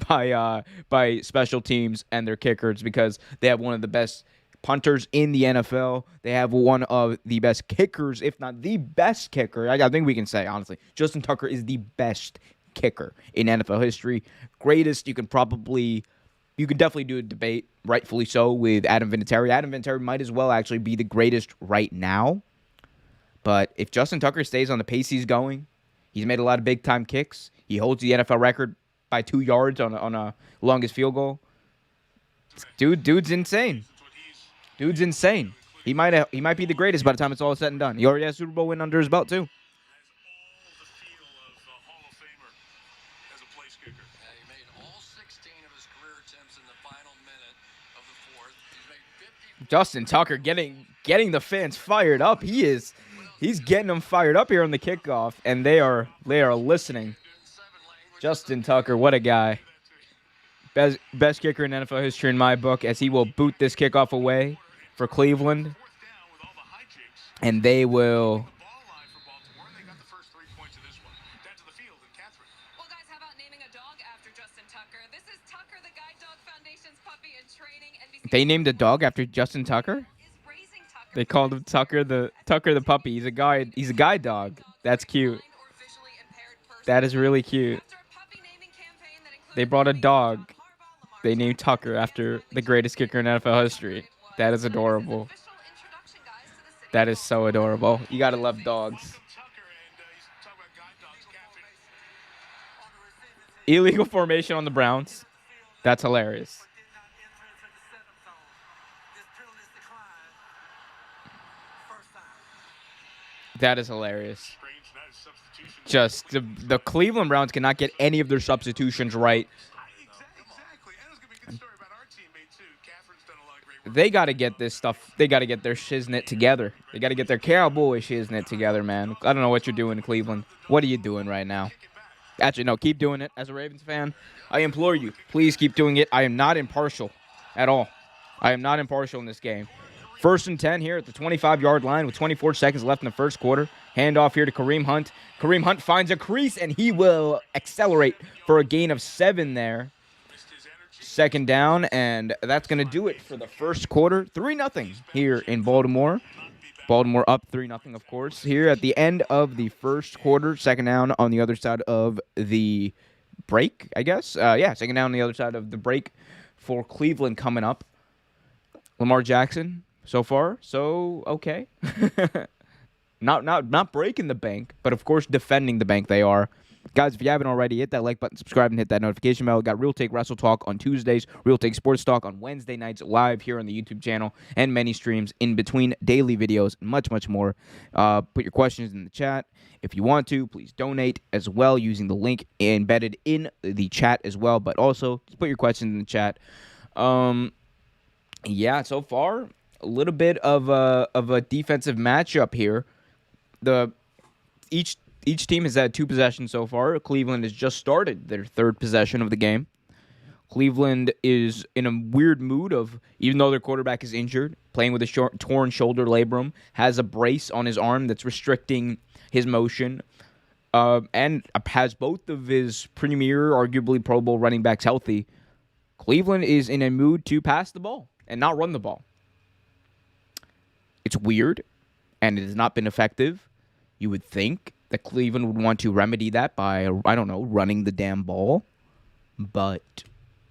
by special teams and their kickers because they have one of the best punters in the NFL. They have one of the best kickers, if not the best kicker. I think we can say, honestly, Justin Tucker is the best kicker in NFL history. Greatest, you can definitely do a debate, rightfully so, with Adam Vinatieri. Adam Vinatieri might as well actually be the greatest right now. But if Justin Tucker stays on the pace he's going, he's made a lot of big-time kicks. He holds the NFL record by 2 yards on a longest field goal. Dude's insane. Dude's insane. He might be the greatest by the time it's all said and done. He already has a Super Bowl win under his belt, too. Justin Tucker getting the fans fired up. He's getting them fired up here on the kickoff, and they are listening. Justin Tucker, what a guy. Best kicker in NFL history in my book, as he will boot this kickoff away for Cleveland. And they will... Well, guys, how about naming a dog after Justin Tucker? This is Tucker, the Guide Dog Foundation's puppy in training. They named a dog after Justin Tucker? They called him Tucker the puppy. He's a guide dog. That's cute. That is really cute. They brought a dog. They named Tucker after the greatest kicker in NFL history. That is adorable. That is so adorable. You gotta love dogs. Illegal formation on the Browns. That's hilarious. but did not enter into the setup zone. This penalty decline. First time. That is hilarious. Just the Cleveland Browns cannot get any of their substitutions right. Exactly. And it's going to be a good story about our teammate, too. Catherine's done a lot of great work. They got to get this stuff. They got to get their shiznit together. They got to get their cowboy shiznit together, man. I don't know what you're doing, Cleveland. What are you doing right now? Actually, no, keep doing it. As a Ravens fan, I implore you, please keep doing it. I am not impartial at all. I am not impartial in this game. 1st and 10 here at the 25-yard line with 24 seconds left in the first quarter. Handoff here to Kareem Hunt. Kareem Hunt finds a crease, and he will accelerate for a gain of 7 there. 2nd down, and that's going to do it for the first quarter. 3-0 here in Baltimore. Baltimore up 3-0, of course. Here at the end of the first quarter, 2nd down on the other side of the break, I guess. Yeah, 2nd down on the other side of the break for Cleveland coming up. Lamar Jackson, so far, so okay. Not breaking the bank, but of course defending the bank they are. Guys, if you haven't already, hit that like button, subscribe, and hit that notification bell. We got Real Take Wrestle Talk on Tuesdays, Real Take Sports Talk on Wednesday nights, live here on the YouTube channel, and many streams in between, daily videos, and much, much more. Put your questions in the chat. If you want to, please donate as well using the link embedded in the chat as well. But also, just put your questions in the chat. Yeah, so far, a little bit of a defensive matchup here. Each team has had 2 possessions so far. Cleveland has just started their 3rd possession of the game. Cleveland is in a weird mood of, even though their quarterback is injured, playing with a torn shoulder labrum, has a brace on his arm that's restricting his motion, and has both of his premier, arguably Pro Bowl running backs healthy. Cleveland is in a mood to pass the ball and not run the ball. It's weird, and it has not been effective. You would think that Cleveland would want to remedy that by, I don't know, running the damn ball. But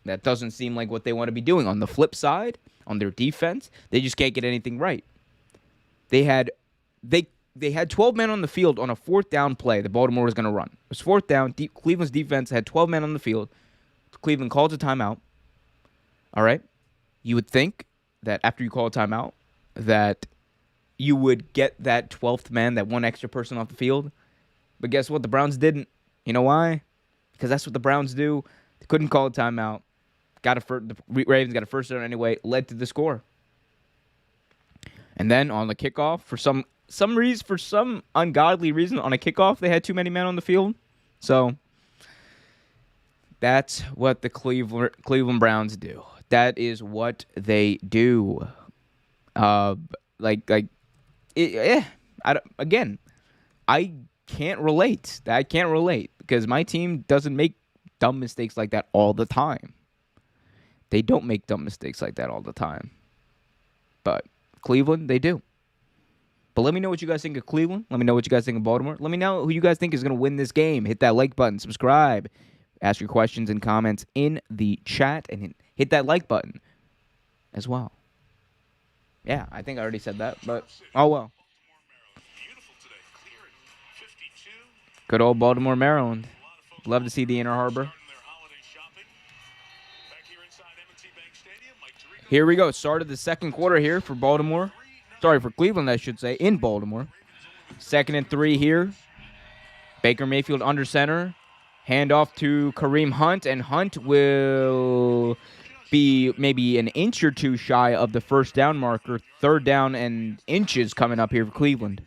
that doesn't seem like what they want to be doing. On the flip side, on their defense, they just can't get anything right. They had 12 men on the field on a 4th down play that Baltimore was going to run. It was 4th down. Cleveland's defense had 12 men on the field. Cleveland calls a timeout. All right? You would think that after you call a timeout that you would get that 12th man, that one extra person off the field. But guess what? The Browns didn't. You know why? Because that's what the Browns do. They couldn't call a timeout. The Ravens got a first down anyway. Led to the score. And then on the kickoff, for some reason, for some ungodly reason, on a kickoff, they had too many men on the field. So that's what the Cleveland Browns do. That is what they do. Again, I can't relate. I can't relate because my team doesn't make dumb mistakes like that all the time. They don't make dumb mistakes like that all the time. But Cleveland, they do. But let me know what you guys think of Cleveland. Let me know what you guys think of Baltimore. Let me know who you guys think is going to win this game. Hit that like button. Subscribe. Ask your questions and comments in the chat. And hit that like button as well. Yeah, I think I already said that. But, oh well. Good old Baltimore, Maryland. Love to see the Inner Harbor. Here we go. Start of the second quarter here for Baltimore. Sorry, for Cleveland, I should say, in Baltimore. 2nd and 3 here. Baker Mayfield under center. Handoff to Kareem Hunt, and Hunt will be maybe an inch or two shy of the first down marker. 3rd down and inches coming up here for Cleveland.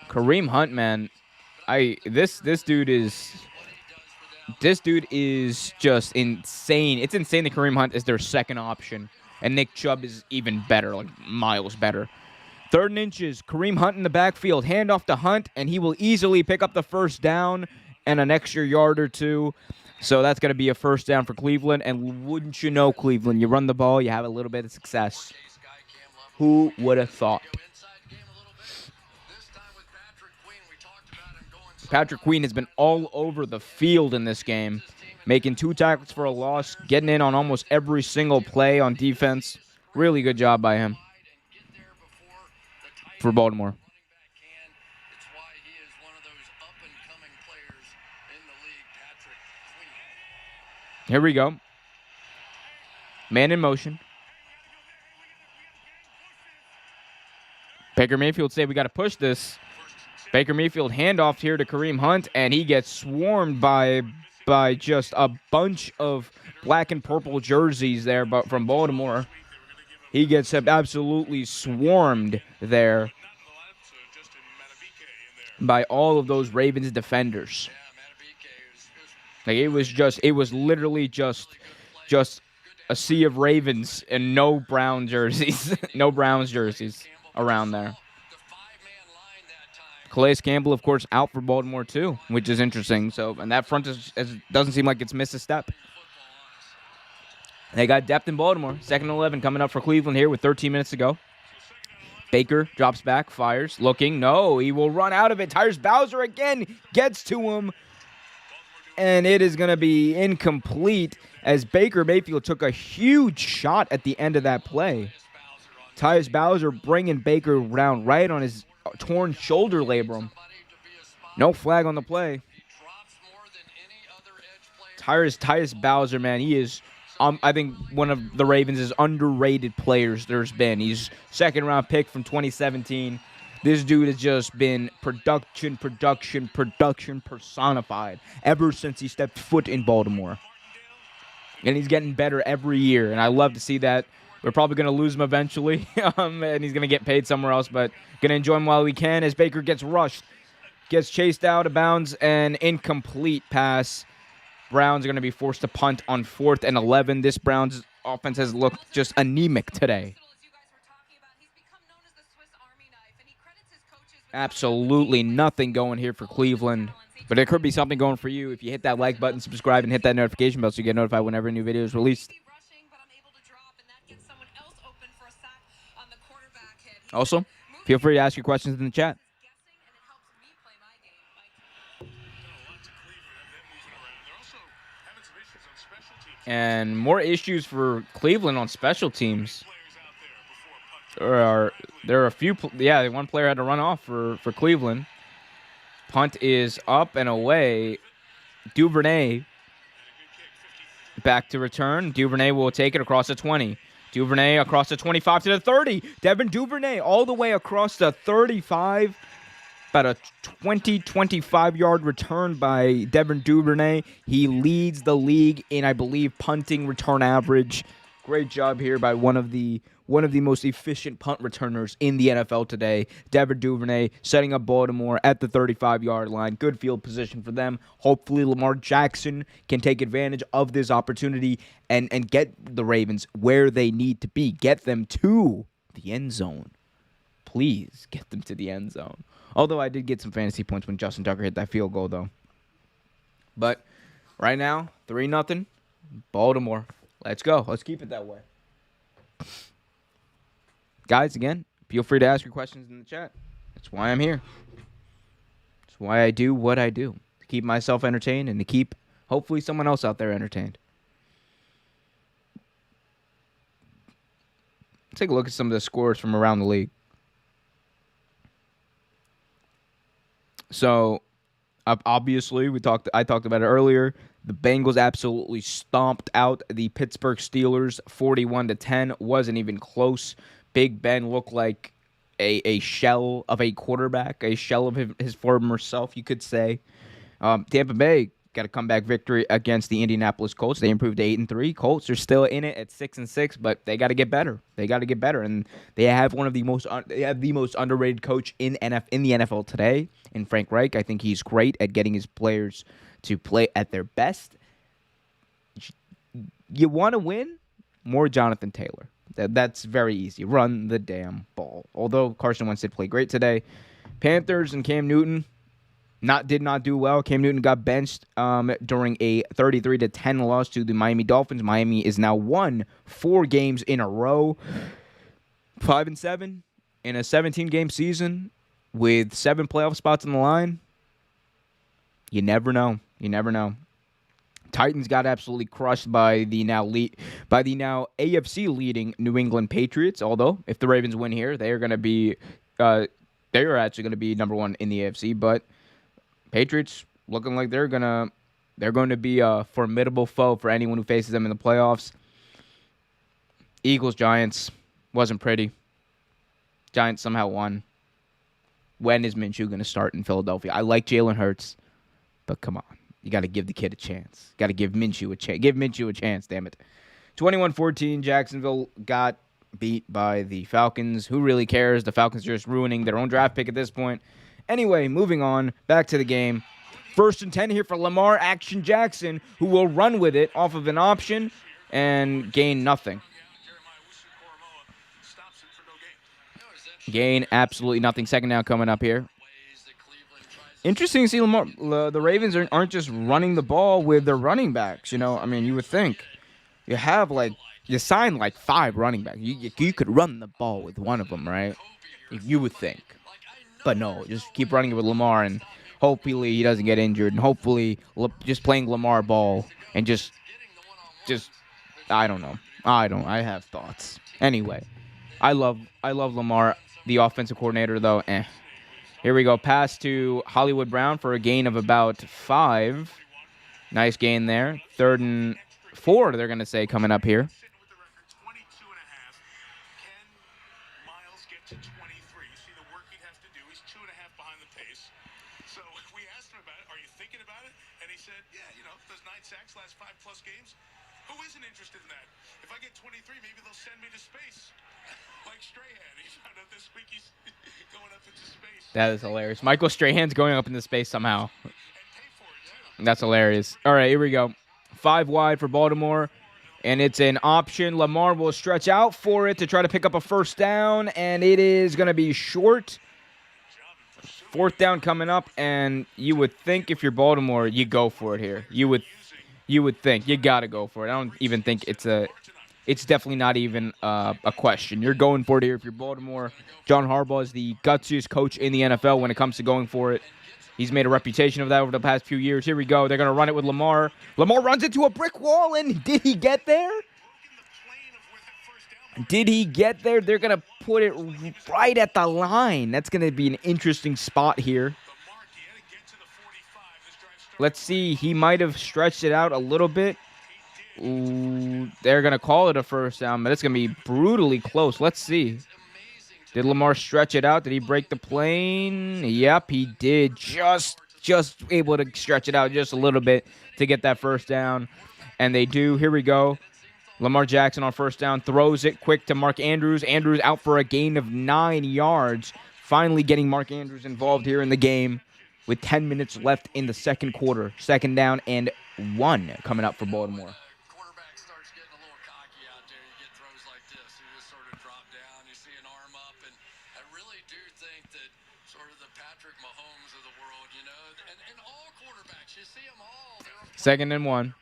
Kareem Hunt, man, this dude is just insane. It's insane that Kareem Hunt is their second option, and Nick Chubb is even better, like miles better. 3rd and inches, Kareem Hunt in the backfield, handoff to Hunt, and he will easily pick up the first down and an extra yard or 2. So that's going to be a first down for Cleveland, and wouldn't you know, Cleveland, you run the ball, you have a little bit of success. Who would have thought? Patrick Queen has been all over the field in this game, making 2 tackles for a loss, getting in on almost every single play on defense. Really good job by him. for Baltimore. It's why he is one of those up-and-coming players in the league, Patrick Queen. Here we go. Man in motion. Baker Mayfield said we got to push this. Baker Mayfield handoff here to Kareem Hunt, and he gets swarmed by just a bunch of black and purple jerseys there, but from Baltimore. He gets absolutely swarmed there by all of those Ravens defenders. Like it was literally just a sea of Ravens and no Brown jerseys, no Browns jerseys around there. Calais Campbell, of course, out for Baltimore too, which is interesting. So, and that front doesn't seem like it's missed a step. They got depth in Baltimore. 2nd and 11 coming up for Cleveland here with 13 minutes to go. Baker drops back, fires, looking. No, he will run out of it. Tyrus Bowser again gets to him. And it is going to be incomplete as Baker Mayfield took a huge shot at the end of that play. Tyrus Bowser bringing Baker down right on his torn shoulder labrum. No flag on the play. Tyrus Bowser, man, he is... I think one of the Ravens' underrated players there's been. He's 2nd-round pick from 2017. This dude has just been production personified ever since he stepped foot in Baltimore. And he's getting better every year, and I love to see that. We're probably going to lose him eventually, and he's going to get paid somewhere else, but going to enjoy him while we can as Baker gets rushed, gets chased out of bounds, and incomplete pass. Browns are going to be forced to punt on 4th and 11. This Browns offense has looked just anemic today. Absolutely nothing going here for Cleveland. But there could be something going for you if you hit that like button, subscribe, and hit that notification bell so you get notified whenever a new video is released. Also, feel free to ask your questions in the chat. And more issues for Cleveland on special teams. There are a few. Yeah, one player had to run off for Cleveland. Punt is up and away. Duvernay back to return. Duvernay will take it across the 20. Duvernay across the 25 to the 30. Devin Duvernay all the way across the 35. About a 25-yard return by Devin Duvernay. He leads the league in, I believe, punting return average. Great job here by one of the most efficient punt returners in the NFL today. Devin Duvernay setting up Baltimore at the 35-yard line. Good field position for them. Hopefully Lamar Jackson can take advantage of this opportunity and get the Ravens where they need to be. Get them to the end zone. Please get them to the end zone. Although I did get some fantasy points when Justin Tucker hit that field goal, though. But right now, 3-0, Baltimore. Let's go. Let's keep it that way. Guys, again, feel free to ask your questions in the chat. That's why I'm here. That's why I do what I do. To keep myself entertained and to keep, hopefully, someone else out there entertained. Let's take a look at some of the scores from around the league. So, obviously, I talked about it earlier. The Bengals absolutely stomped out the Pittsburgh Steelers 41-10. Wasn't even close. Big Ben looked like a shell of a quarterback, a shell of his former self, you could say. Tampa Bay got a comeback victory against the Indianapolis Colts. They improved to 8-3. Colts are still in it at 6-6, but they got to get better. And they have the most underrated coach in the NFL today, in Frank Reich. I think he's great at getting his players to play at their best. You want to win? More Jonathan Taylor. That's very easy. Run the damn ball. Although Carson Wentz did play great today. Panthers and Cam Newton did not do well. Cam Newton got benched during a 33-10 loss to the Miami Dolphins. Miami is now won 4 games in a row. 5-7 in a 17-game season with 7 playoff spots on the line. You never know. Titans got absolutely crushed by the now AFC leading New England Patriots. Although if the Ravens win here, they are going to be they're actually going to be number one in the AFC, but Patriots looking like they're going to be a formidable foe for anyone who faces them in the playoffs. Eagles, Giants wasn't pretty. Giants somehow won. When is Minshew going to start in Philadelphia? I like Jalen Hurts, but come on. You got to give the kid a chance. Got to give Minshew a chance. Give Minshew a chance, damn it. 21-14, Jacksonville got beat by the Falcons. Who really cares? The Falcons are just ruining their own draft pick at this point. Anyway, moving on. Back to the game. 1st and 10 here for Lamar Action Jackson, who will run with it off of an option and gain nothing. Gain absolutely nothing. 2nd down coming up here. Interesting to see Lamar. The Ravens aren't just running the ball with their running backs. You know, I mean, you would think you have you sign 5 running backs. You could run the ball with one of them, right? You would think, but no, just keep running it with Lamar, and hopefully he doesn't get injured, and hopefully just playing Lamar ball and just I don't know. I have thoughts. Anyway, I love Lamar, the offensive coordinator, though. Here we go. Pass to Hollywood Brown for a gain of about 5. Nice gain there. 3rd and 4, they're going to say, coming up here. That is hilarious. Michael Strahan's going up into space somehow. That's hilarious. All right, here we go. 5 wide for Baltimore, and it's an option. Lamar will stretch out for it to try to pick up a 1st down, and it is going to be short. 4th down coming up, and you would think if you're Baltimore, you go for it here. You would think you got to go for it. I don't even think it's definitely not even a question. You're going for it here if you're Baltimore. John Harbaugh is the gutsiest coach in the NFL when it comes to going for it. He's made a reputation of that over the past few years. Here we go. They're going to run it with Lamar. Lamar runs into a brick wall, and did he get there? Did he get there? They're going to put it right at the line. That's going to be an interesting spot here. Let's see. He might have stretched it out a little bit. Ooh, they're going to call it a 1st down, but it's going to be brutally close. Let's see. Did Lamar stretch it out? Did he break the plane? Yep, he did. Just able to stretch it out just a little bit to get that 1st down. And they do. Here we go. Lamar Jackson on 1st down. Throws it quick to Mark Andrews. Andrews out for a gain of 9 yards. Finally getting Mark Andrews involved here in the game with 10 minutes left in the 2nd quarter. 2nd down and 1 coming up for Baltimore. Second and 1.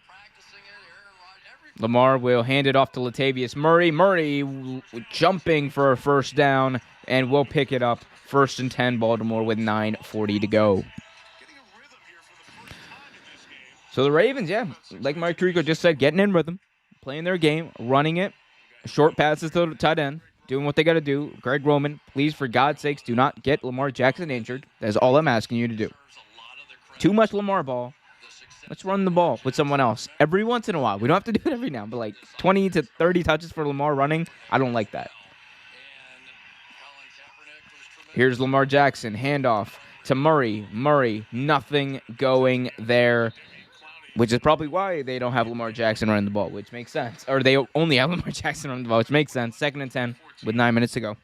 Lamar will hand it off to Latavius Murray. Murray jumping for a 1st down, and will pick it up. 1st and 10, Baltimore with 9:40 to go. So the Ravens, yeah, like Mike Tirico just said, getting in rhythm, playing their game, running it, short passes to the tight end, doing what they got to do. Greg Roman, please, for God's sakes, do not get Lamar Jackson injured. That's all I'm asking you to do. Too much Lamar ball. Let's run the ball with someone else every once in a while. We don't have to do it every now, but 20 to 30 touches for Lamar running, I don't like that. Here's Lamar Jackson, handoff to Murray. Murray, nothing going there, which is probably why they don't have Lamar Jackson running the ball, which makes sense. Or they only have Lamar Jackson running the ball, which makes sense. 2nd and 10 with 9 minutes to go.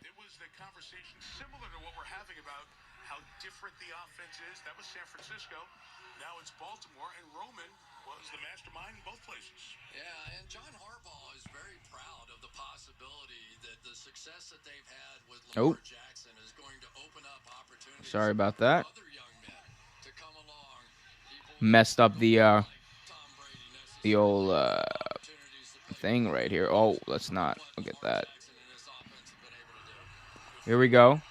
Baltimore, and Roman was the mastermind in both places. Yeah, and John Harbaugh is very proud of the possibility that the success that they've had with Lamar Jackson is going to open up opportunities. Sorry about that. For other young men to come along. Messed up the old thing right here. Oh, let's not look at that. Here we go.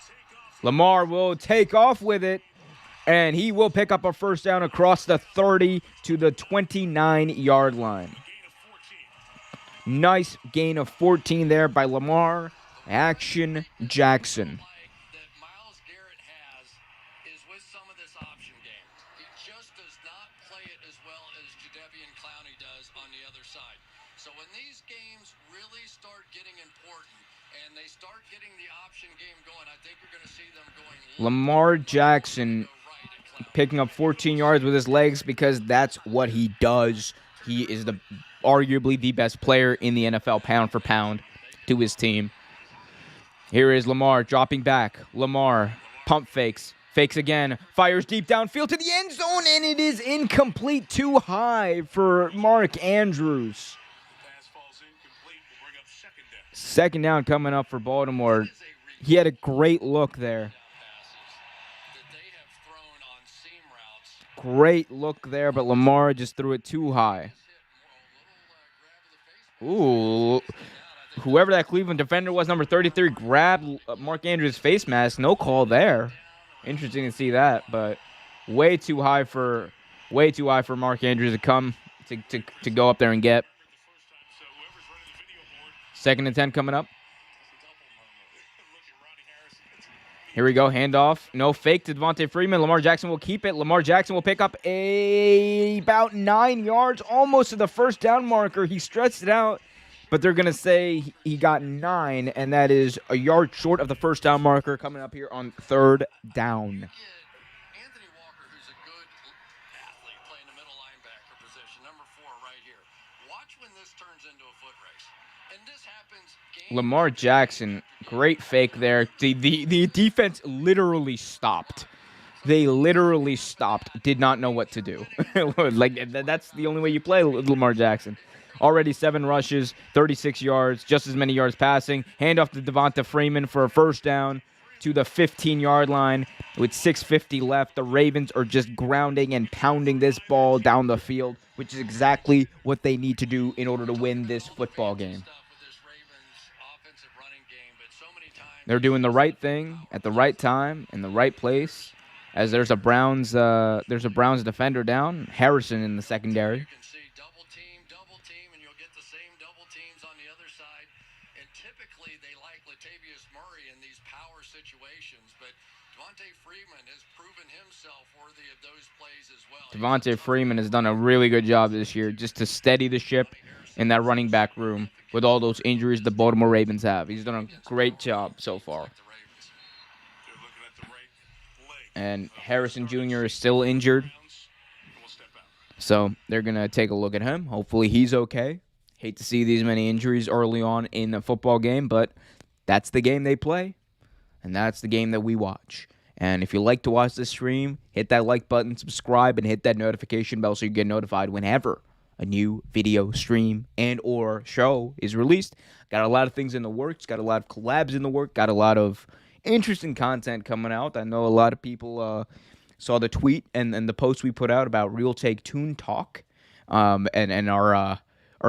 Lamar will take off with it. And he will pick up a 1st down across the 30 to the 29-yard line. Nice gain of 14 there by Lamar Action Jackson. with some of this option game. He just does not play it as well as Jadeveon Clowney does on the other side. So when these games really start getting important and they start getting the option game going, I think you're going to see them going Lamar Jackson picking up 14 yards with his legs because that's what he does. He is arguably the best player in the NFL pound for pound to his team. Here is Lamar dropping back. Lamar pump fakes again, fires deep downfield to the end zone, and it is incomplete, too high for Mark Andrews. Second down coming up for Baltimore. He had a great look there. Great look there, but Lamar just threw it too high. Ooh. Whoever that Cleveland defender was, number 33, grabbed Mark Andrews' face mask. No call there. Interesting to see that, but way too high for Mark Andrews to come to go up there and get. Second and 10 coming up. Here we go, handoff. No fake to Devontae Freeman. Lamar Jackson will keep it. Lamar Jackson will pick up about 9 yards, almost to the first down marker. He stretched it out, but they're going to say he got 9, and that is a yard short of the first down marker coming up here on third down. Anthony Walker, who's a good athlete, playing the middle linebacker position, number 4 right here. Watch when this turns into a foot race. And this happens. Lamar Jackson, great fake there. The defense literally stopped. They literally stopped. Did not know what to do. Like, that's the only way you play Lamar Jackson. Already 7 rushes, 36 yards, just as many yards passing. Handoff to Devonta Freeman for a first down to the 15-yard line with 6:50 left. The Ravens are just grounding and pounding this ball down the field, which is exactly what they need to do in order to win this football game. They're doing the right thing at the right time in the right place. As there's a Browns defender down, Harrison in the secondary. You can see double team, and you'll get the same double teams on the other side. And typically they like Latavius Murray in these power situations, but Devontae Freeman has proven himself worthy of those plays as well. Devontae Freeman has done a really good job this year just to steady the ship in that running back room with all those injuries the Baltimore Ravens have. He's done a great job so far. And Harrison Jr. is still injured. So they're going to take a look at him. Hopefully he's okay. Hate to see these many injuries early on in a football game, but that's the game they play, and that's the game that we watch. And if you like to watch this stream, hit that like button, subscribe, and hit that notification bell so you get notified whenever a new video, stream, and or show is released. Got a lot of things in the works. Got a lot of collabs in the work. Got a lot of interesting content coming out. I know a lot of people saw the tweet and the post we put out about Real Take Toon Talk, and are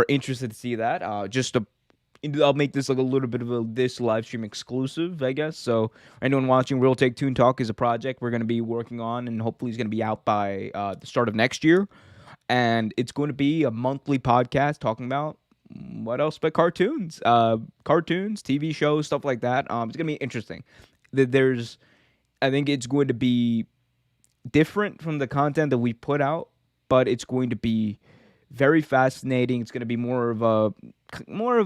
interested to see that. I'll make this like a little bit of this live stream exclusive, I guess. So anyone watching, Real Take Toon Talk is a project we're going to be working on, and hopefully it's going to be out by the start of next year. And it's going to be a monthly podcast talking about what else but cartoons, TV shows, stuff like that. It's going to be interesting. I think it's going to be different from the content that we put out, but it's going to be very fascinating. It's going to be more of a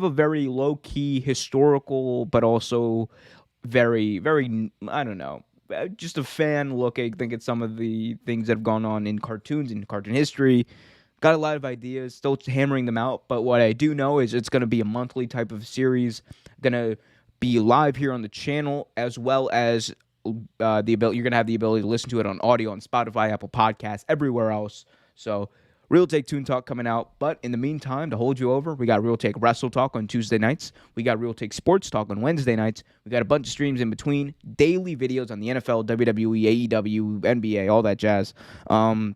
very low-key historical, but also very, very, I don't know, just a fan look, I think, at some of the things that have gone on in cartoons and cartoon history. Got a lot of ideas, still hammering them out, but what I do know is it's going to be a monthly type of series, going to be live here on the channel, as well as you're going to have the ability to listen to it on audio on Spotify, Apple Podcasts, everywhere else. So Real Take Toon Talk coming out. But in the meantime, to hold you over, we got Real Take Wrestle Talk on Tuesday nights. We got Real Take Sports Talk on Wednesday nights. We got a bunch of streams in between. Daily videos on the NFL, WWE, AEW, NBA, all that jazz. And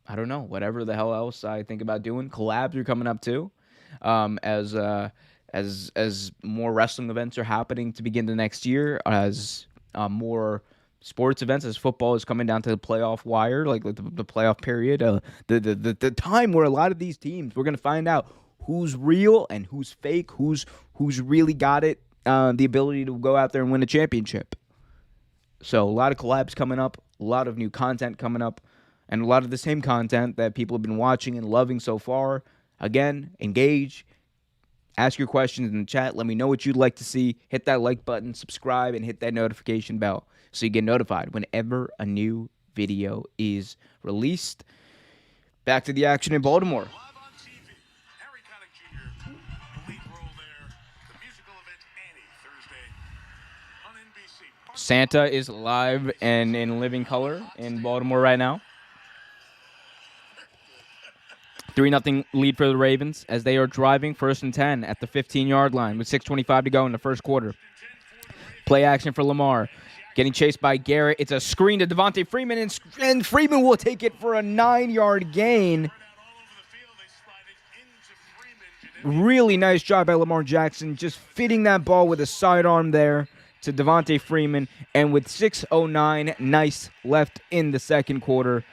I don't know, whatever the hell else I think about doing. Collabs are coming up too. As more wrestling events are happening to begin the next year, as more sports events, as football is coming down to the playoff wire, like the playoff period, the time where a lot of these teams, we're going to find out who's real and who's fake, who's really got it, the ability to go out there and win a championship. So a lot of collabs coming up, a lot of new content coming up, and a lot of the same content that people have been watching and loving so far. Again, engage, ask your questions in the chat. Let me know what you'd like to see. Hit that like button, subscribe, and hit that notification bell so you get notified whenever a new video is released. Back to the action in Baltimore. Live on TV, Harry Connick Jr., the lead role there, the musical event Annie, Thursday on NBC. Santa is live and in living color in Baltimore right now. 3-0 lead for the Ravens as they are driving 1st and 10 at the 15-yard line with 6:25 to go in the first quarter. Play action for Lamar. Getting chased by Garrett. It's a screen to Devontae Freeman, and Freeman will take it for a 9-yard gain. Really nice job by Lamar Jackson, just fitting that ball with a sidearm there to Devontae Freeman. And with 6:09 nice left in the second quarter,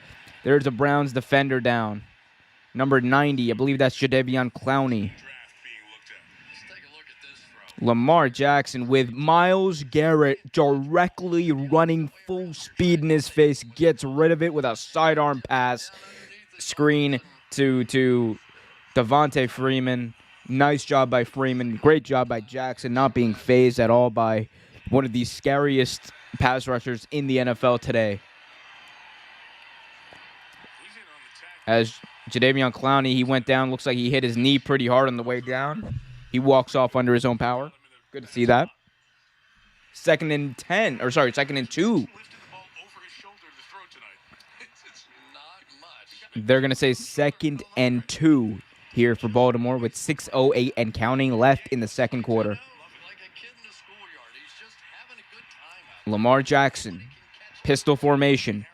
there's a Browns defender down. Number 90, I believe that's Jadeveon Clowney. Lamar Jackson with Myles Garrett directly running full speed in his face. Gets rid of it with a sidearm pass. Screen to Devontae Freeman. Nice job by Freeman. Great job by Jackson, not being phased at all by one of the scariest pass rushers in the NFL today. As Jadeveon Clowney, he went down. Looks like he hit his knee pretty hard on the way down. He walks off under his own power. Good to see that. 2nd and 2. They're going to say 2nd and 2 here for Baltimore with 6:08 and counting left in the second quarter. Lamar Jackson, pistol formation.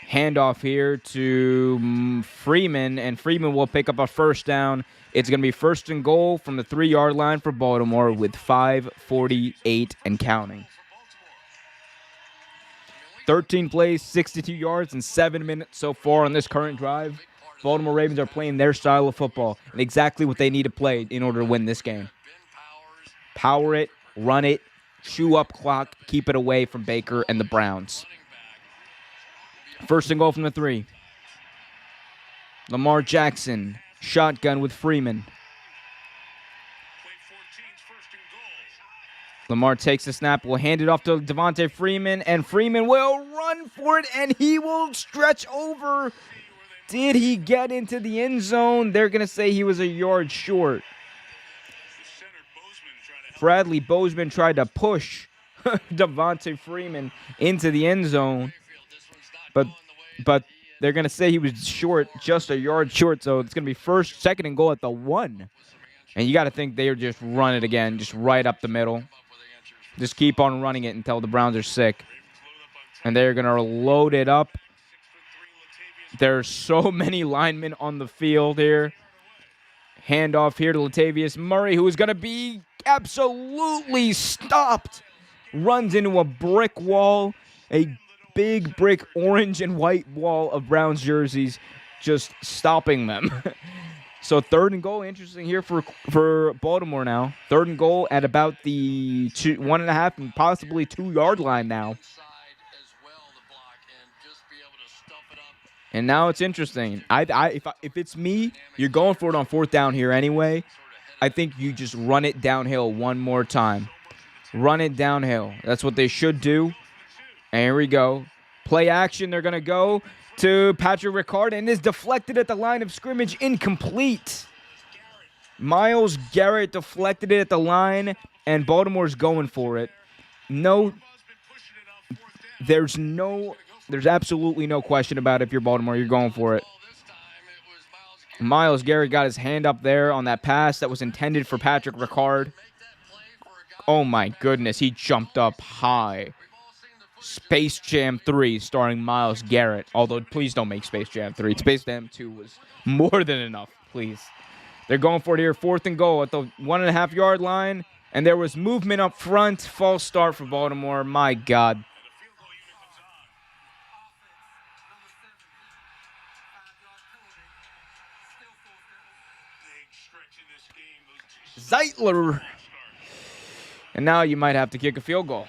Handoff here to Freeman, and Freeman will pick up a first down. It's going to be 1st and goal from the 3-yard line for Baltimore with 5:48 and counting. 13 plays, 62 yards, and 7 minutes so far on this current drive. Baltimore Ravens are playing their style of football and exactly what they need to play in order to win this game. Power it, run it, chew up clock, keep it away from Baker and the Browns. 1st and goal from the 3. Lamar Jackson, shotgun with Freeman. Lamar takes the snap, will hand it off to Devontae Freeman, and Freeman will run for it, and he will stretch over. Did he get into the end zone? They're going to say he was a yard short. Bradley Bozeman tried to push Devontae Freeman into the end zone. But they're going to say he was short, just a yard short, so it's going to be 2nd and goal at the 1. And you got to think they'll just run it again, just right up the middle. Just keep on running it until the Browns are sick. And they're going to load it up. There's so many linemen on the field here. Handoff here to Latavius Murray, who is going to be absolutely stopped. Runs into a brick wall, a big brick orange and white wall of Browns jerseys, just stopping them. So 3rd and goal, interesting here for Baltimore now. 3rd and goal at about the 1.5 and possibly 2-yard line now. And now it's interesting. If it's me, you're going for it on 4th down here anyway. I think you just run it downhill one more time. Run it downhill. That's what they should do. And here we go. Play action. They're going to go to Patrick Ricard, and is deflected at the line of scrimmage. Incomplete. Myles Garrett deflected it at the line, and Baltimore's going for it. There's absolutely no question about it. If you're Baltimore, you're going for it. Myles Garrett got his hand up there on that pass that was intended for Patrick Ricard. Oh my goodness, he jumped up high. Space Jam 3 starring Myles Garrett. Although, please don't make Space Jam 3. Space Jam 2 was more than enough, please. They're going for it here. 4th and goal at the 1.5-yard line. And there was movement up front. False start for Baltimore. My God. Zeitler. And now you might have to kick a field goal.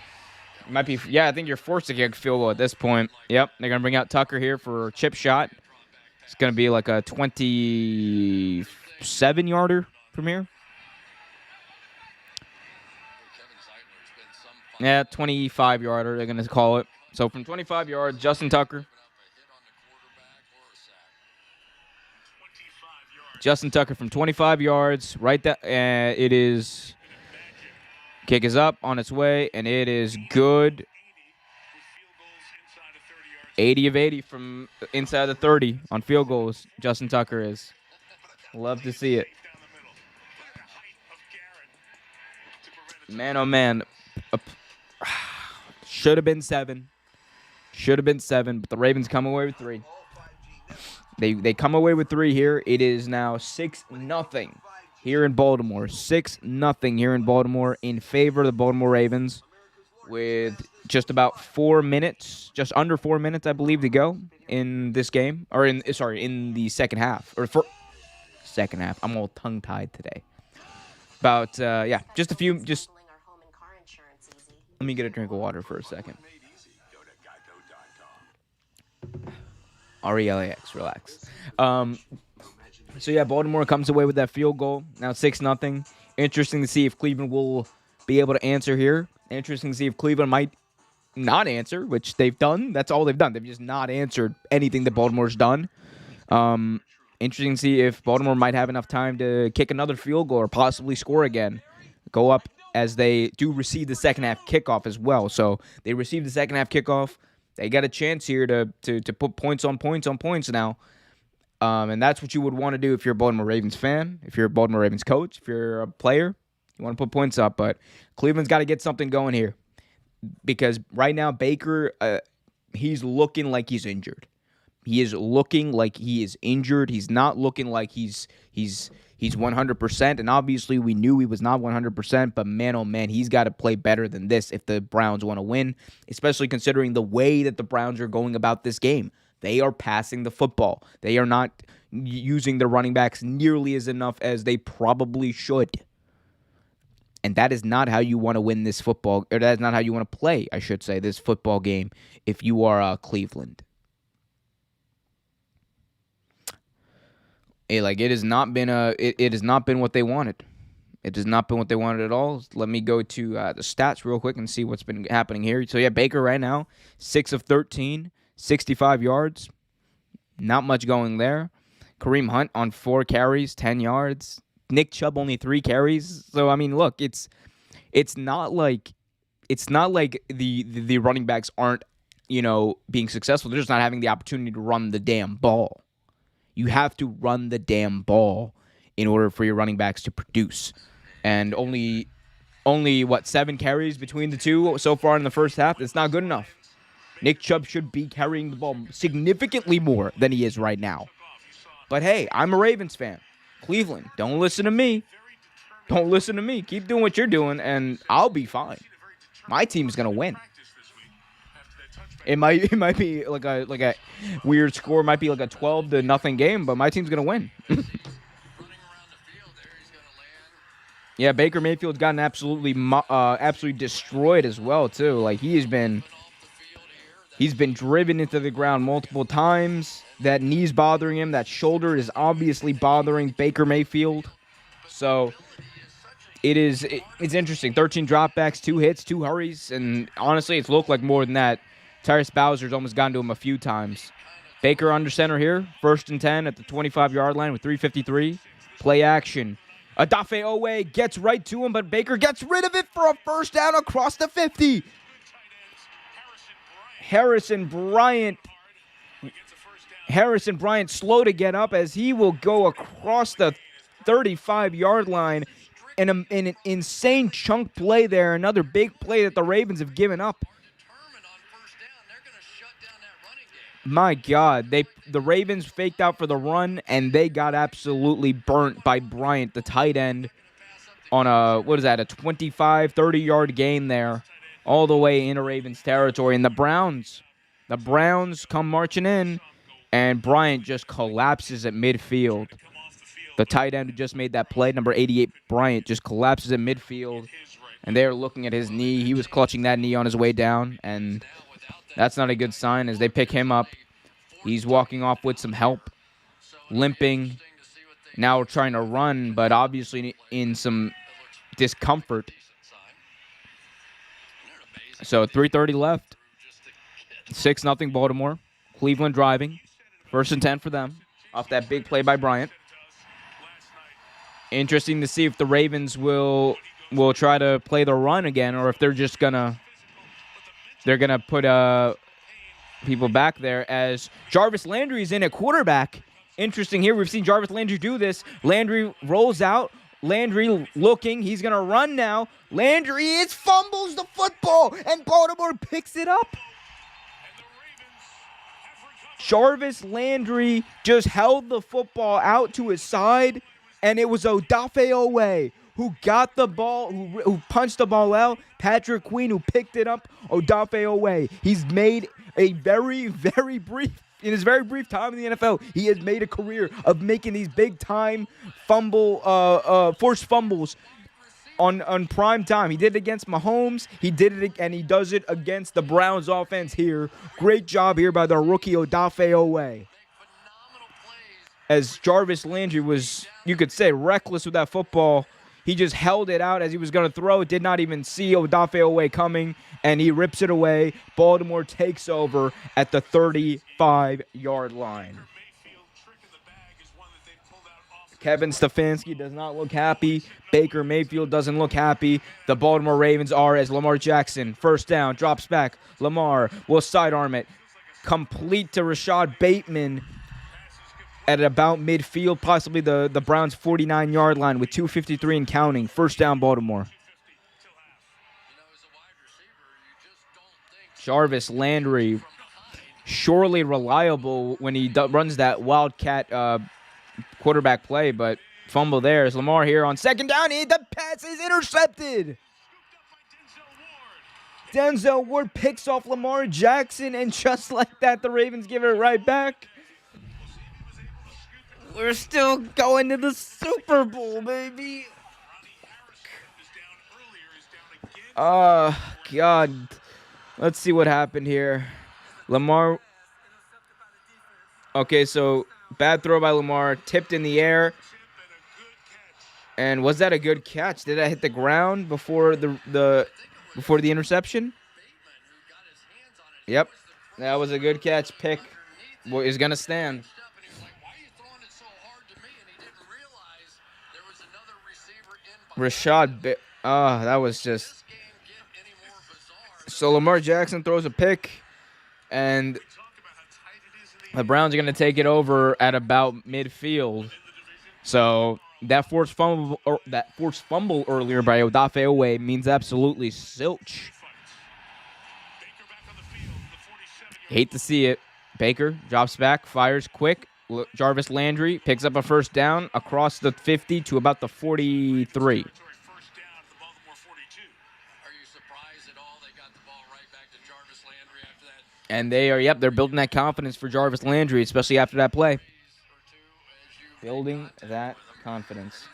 Might be, yeah, I think you're forced to kick field goal at this point. Yep, they're going to bring out Tucker here for a chip shot. It's going to be like a 27-yarder from here. Yeah, 25-yarder, they're going to call it. So from 25 yards, Justin Tucker. Justin Tucker from 25 yards. Right there. It is. Kick is up on its way, and it is good. 80 of 80 from inside the 30 on field goals. Justin Tucker is. Love to see it. Man, oh man. Should have been 7. Should have been 7, but the Ravens come away with 3. They come away with 3 here. It is now 6-0 here in Baltimore. 6-0 here in Baltimore in favor of the Baltimore Ravens with just about 4 minutes, just under 4 minutes, I believe, to go in this game. Or in the second half. Second half. I'm all tongue-tied today. About, just a few, let me get a drink of water for a second. RELAX, relax. So, yeah, Baltimore comes away with that field goal. Now 6-0. Interesting to see if Cleveland will be able to answer here. Interesting to see if Cleveland might not answer, which they've done. That's all they've done. They've just not answered anything that Baltimore's done. Interesting to see if Baltimore might have enough time to kick another field goal or possibly score again. Go up as they do receive the second half kickoff as well. So they receive the second half kickoff. They got a chance here to put points on points on points now. And that's what you would want to do if you're a Baltimore Ravens fan, if you're a Baltimore Ravens coach, if you're a player. You want to put points up. But Cleveland's got to get something going here. Because right now, Baker, he's looking like he's injured. He is looking like he is injured. He's not looking like he's 100%. And obviously, we knew he was not 100%. But man, oh man, he's got to play better than this if the Browns want to win. Especially considering the way that the Browns are going about this game. They are passing the football. They are not using their running backs nearly as enough as they probably should. And that is not how you want to win this football, or that is not how you want to play, I should say, this football game if you are Cleveland. It has not been it has not been what they wanted. It has not been what they wanted at all. Let me go to the stats real quick and see what's been happening here. So, yeah, Baker right now, 6 of 13, 65 yards. Not much going there. Kareem Hunt on 4 carries, 10 yards. Nick Chubb only 3 carries. So, I mean, look, it's not like the running backs aren't, being successful. They're just not having the opportunity to run the damn ball. You have to run the damn ball in order for your running backs to produce. And only 7 carries between the two so far in the first half? It's not good enough. Nick Chubb should be carrying the ball significantly more than he is right now. But hey, I'm a Ravens fan. Cleveland, don't listen to me. Don't listen to me. Keep doing what you're doing, and I'll be fine. My team's gonna win. It might be like a weird score. It might be like a 12-0 game, but my team's gonna win. Yeah, Baker Mayfield's gotten absolutely destroyed as well too. Like he's been driven into the ground multiple times. That knee's bothering him. That shoulder is obviously bothering Baker Mayfield. So it's interesting. 13 dropbacks, 2 hits, 2 hurries, and honestly, it's looked like more than that. Tyrese Bowser's almost gotten to him a few times. Baker under center here, 1st and 10 at the 25-yard line with 3:53. Play action. Odafe Owe gets right to him, but Baker gets rid of it for a first down across the 50. Harrison Bryant slow to get up as he will go across the 35-yard line. In an insane chunk play there. Another big play that the Ravens have given up. My God, the Ravens faked out for the run, and they got absolutely burnt by Bryant, the tight end, on a 25-30-yard gain there, all the way into Ravens territory. And the Browns come marching in, and Bryant just collapses at midfield. The tight end who just made that play, number 88, Bryant, just collapses at midfield. and they are looking at his knee. He was clutching that knee on his way down, and that's not a good sign as they pick him up. He's walking off with some help, limping, now trying to run, but obviously in some discomfort. So 3:30 left. 6-0 Baltimore. Cleveland driving. 1st and 10 for them off that big play by Bryant. Interesting to see if the Ravens will try to play the run again, or if they're just gonna put people back there as Jarvis Landry's in at quarterback. Interesting here. We've seen Jarvis Landry do this. Landry rolls out. Landry looking. He's going to run now. Landry fumbles the football, and Baltimore picks it up. Jarvis Landry just held the football out to his side, and it was Odafe Owe who got the ball, who punched the ball out. Patrick Queen who picked it up. Odafe Owe. He's made a very, very brief, in his very brief time in the NFL, he has made a career of making these big-time forced fumbles on prime time. He did it against Mahomes. He did it, and he does it against the Browns offense here. Great job here by the rookie Odafe Owe. As Jarvis Landry was, you could say, reckless with that football. He just held it out as he was going to throw. Did not even see Odafe Owe coming, and he rips it away. Baltimore takes over at the 35-yard line. Kevin Stefanski does not look happy. Baker Mayfield doesn't look happy. The Baltimore Ravens are, as Lamar Jackson, 1st down, drops back. Lamar will sidearm it. Complete to Rashad Bateman at about midfield, possibly the Browns' 49-yard line with 2:53 and counting. 1st down, Baltimore. Jarvis Landry, surely reliable when he runs that wildcat quarterback play, but fumble there. As Lamar here on 2nd down, the pass is intercepted. Denzel Ward picks off Lamar Jackson, and just like that, the Ravens give it right back. We're still going to the Super Bowl, baby. God. Let's see what happened here. Lamar. Okay, so bad throw by Lamar. Tipped in the air. And was that a good catch? Did that hit the ground before the interception? Yep. That was a good catch. Pick is going to stand. Rashad, that was just. So Lamar Jackson throws a pick, and the Browns are going to take it over at about midfield. So that forced fumble earlier by Odafe Owe means absolutely zilch. Hate to see it. Baker drops back, fires quick. Jarvis Landry picks up a 1st down across the 50 to about the 43. And they're building that confidence for Jarvis Landry, especially after that play. Building that confidence.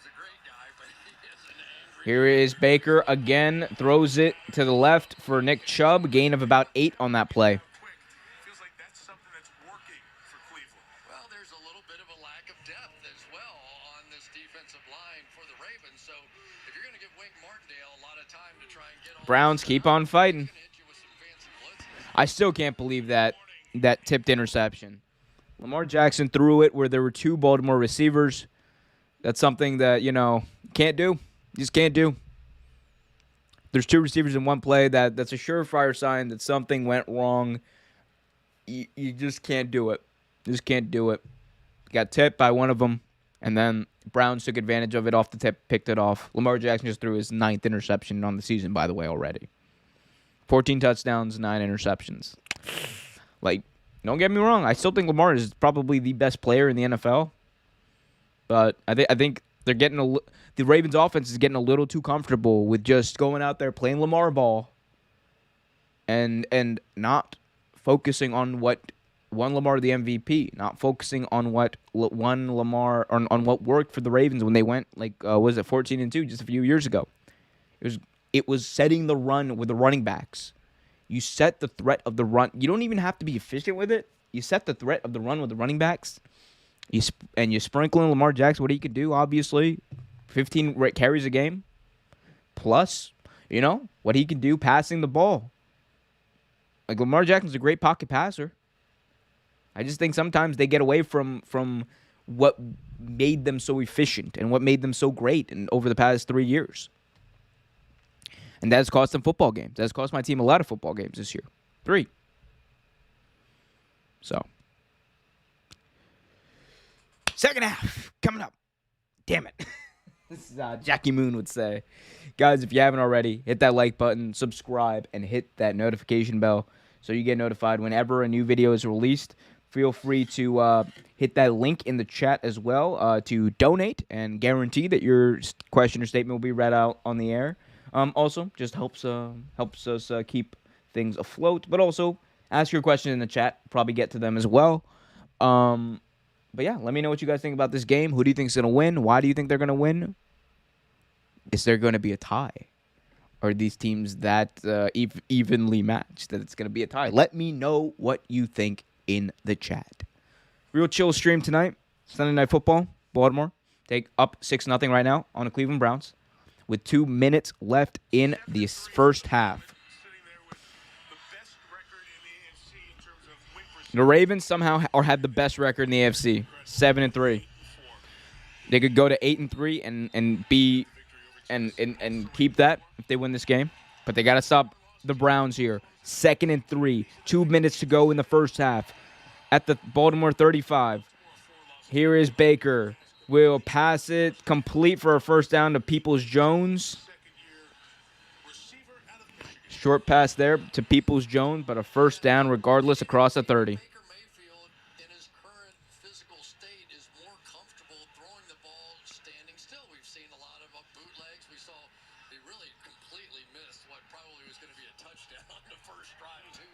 Here is Baker again, throws it to the left for Nick Chubb, gain of about 8 on that play. Browns keep on fighting. I still can't believe that tipped interception. Lamar Jackson threw it where there were 2 Baltimore receivers. That's something that, can't do. Just can't do. There's 2 receivers in one play. That's a surefire sign that something went wrong. You just can't do it. Just can't do it. Got tipped by one of them, and then Browns took advantage of it off the tip, picked it off. Lamar Jackson just threw his 9th interception on the season, by the way, already. 14 touchdowns, 9 interceptions. Don't get me wrong. I still think Lamar is probably the best player in the NFL. But I think they're getting the Ravens offense is getting a little too comfortable with just going out there playing Lamar ball and not focusing on what won Lamar the MVP, not focusing on what won Lamar on what worked for the Ravens when they went 14-2 just a few years ago. It It was setting the run with the running backs. You set the threat of the run. You don't even have to be efficient with it. You set the threat of the run with the running backs. You sprinkle in Lamar Jackson, what he can do, obviously. 15 carries a game. Plus, what he can do passing the ball. Like, Lamar Jackson's a great pocket passer. I just think sometimes they get away from what made them so efficient and what made them so great over the past 3 years. And that has cost them football games. That has cost my team a lot of football games this year. 3. So, second half coming up. Damn it. This is Jackie Moon would say. Guys, if you haven't already, hit that like button, subscribe, and hit that notification bell so you get notified whenever a new video is released. Feel free to hit that link in the chat as well to donate and guarantee that your question or statement will be read out on the air. Also, just helps us keep things afloat. But also, ask your question in the chat. Probably get to them as well. But yeah, let me know what you guys think about this game. Who do you think is going to win? Why do you think they're going to win? Is there going to be a tie? Are these teams that evenly matched that it's going to be a tie? Let me know what you think in the chat. Real chill stream tonight. Sunday Night Football. Baltimore take up 6-0 right now on the Cleveland Browns with 2 minutes left in the first half. The Ravens somehow had the best record in the AFC, 7-3. They could go to 8-3 and keep that if they win this game, but they got to stop the Browns here. 2nd-3, 2 minutes to go in the first half at the Baltimore 35. Here is Baker. Will pass it complete for a first down to Peoples-Jones. Short pass there to Peoples-Jones, but a first down regardless across the 30. Baker Mayfield, in his current physical state, is more comfortable throwing the ball standing still. We've seen a lot of bootlegs. We saw they really completely missed what probably was going to be a touchdown on the first drive, too.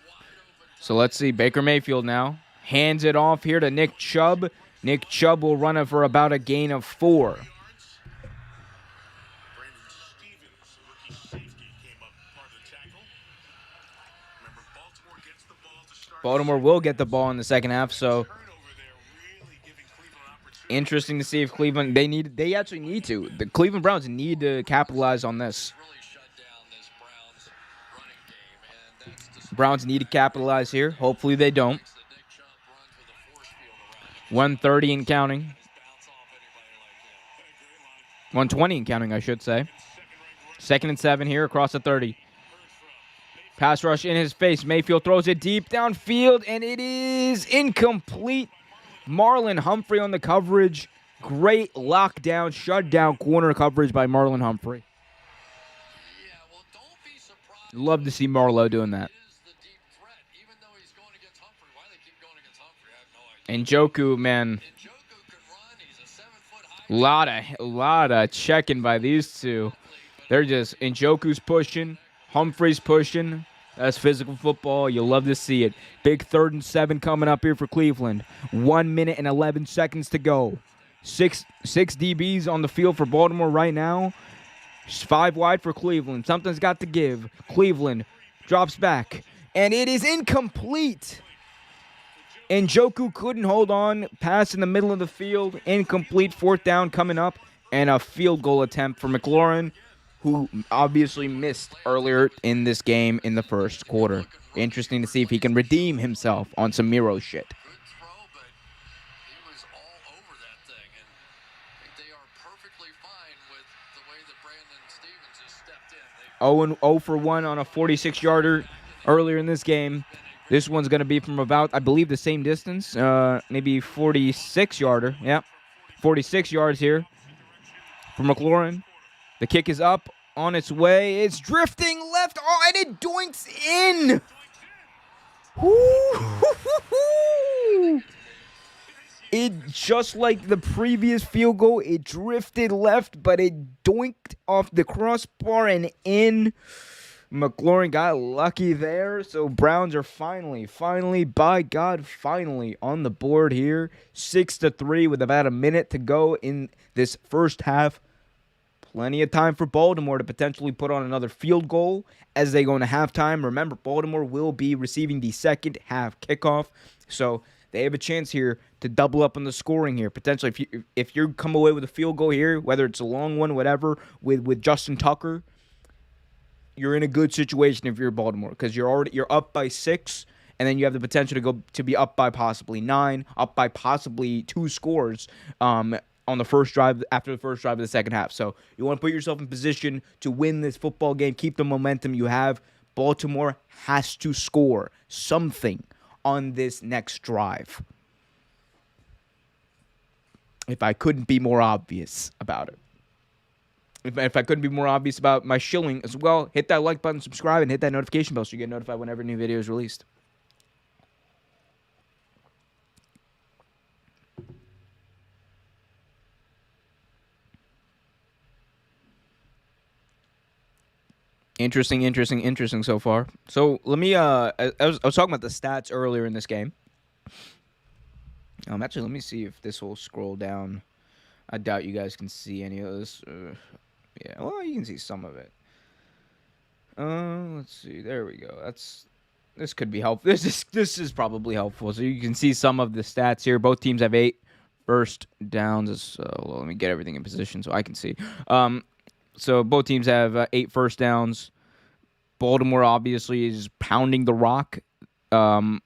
Wide open. So let's see. Baker Mayfield now hands it off here to Nick Chubb. Nick Chubb will run it for about a gain of 4. Baltimore will get the ball in the second half, so interesting to see if Cleveland they actually need to. The Cleveland Browns need to capitalize on this. Really shut down this Browns running game, and that's the 'Browns need to capitalize here. Hopefully they don't. that Nick Chubb runs with a force field around him. 130 and counting. Bounce off anybody like that. 120 and counting, I should say. 2nd-7 here across the 30. Pass rush in his face. Mayfield throws it deep downfield, and it is incomplete. Marlon Humphrey on the coverage. Great lockdown, shutdown corner coverage by Marlon Humphrey. Yeah, well, don't be surprised. Love to see Marlowe doing that. It is the deep threat, even though he's going against Humphrey. Why they keep going against Humphrey, I have no idea. Njoku, man, Njoku can run. He's a 7-foot high. lot of checking by these two. They're just Njoku's pushing, Humphrey's pushing. That's physical football. You love to see it. Big 3rd-7 coming up here for Cleveland. 1 minute and 11 seconds to go. Six DBs on the field for Baltimore right now. 5 wide for Cleveland. Something's got to give. Cleveland drops back, and it is incomplete. Njoku couldn't hold on. Pass in the middle of the field. Incomplete. 4th down coming up, and a field goal attempt for McLaurin, who obviously missed earlier in this game in the first quarter. Interesting to see if he can redeem himself on some Miro shit. Good throw, but he was all over that thing. And I think they are perfectly fine with the way that Brandon Stevens has stepped in. 0 for 1 on a 46-yarder earlier in this game. This one's going to be from about, I believe, the same distance. Maybe 46-yarder. Yeah, 46 yards here for McLaurin. The kick is up, on its way. It's drifting left. Oh, and it doinks in. Woo! It, just like the previous field goal, it drifted left, but it doinked off the crossbar and in. McLaurin got lucky there, so Browns are finally, by God, finally on the board here. 6-3 with about a minute to go in this first half. plenty of time for Baltimore to potentially put on another field goal as they go into halftime. Remember, Baltimore will be receiving the second half kickoff, so they have a chance here to double up on the scoring here. Potentially, if you come away with a field goal here, whether it's a long one, whatever, with Justin Tucker, you're in a good situation if you're Baltimore because you're up by 6, and then you have the potential to be up by possibly 9, up by possibly 2 scores on the first drive after the first drive of the second half. So you want to put yourself in position to win this football game, keep the momentum you have. Baltimore has to score something on this next drive. If I couldn't be more obvious about it. If I couldn't be more obvious about my shilling as well, hit that like button, subscribe, and hit that notification bell so you get notified whenever a new video is released. Interesting so far. So let me. I was talking about the stats earlier in this game. Actually, let me see if this will scroll down. I doubt you guys can see any of this. Yeah, well, you can see some of it. Let's see. There we go. This could be helpful. This is probably helpful. So you can see some of the stats here. Both teams have 8 first downs. Well, let me get everything in position so I can see. So both teams have 8 first downs. Baltimore obviously is pounding the rock a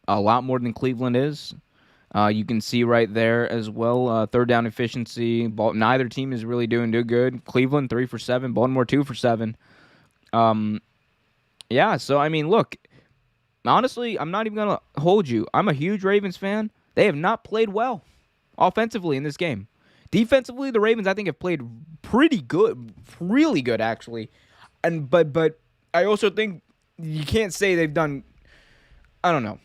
lot more than Cleveland is. You can see right there as well, third down efficiency. Neither team is really doing too good. Cleveland 3 for 7, Baltimore 2 for 7. Yeah, so I mean, look, honestly, I'm not even gonna hold you. I'm a huge Ravens fan. They have not played well offensively in this game. Defensively, the Ravens I think have played pretty good, really good actually. But I also think you can't say they've done. I don't know.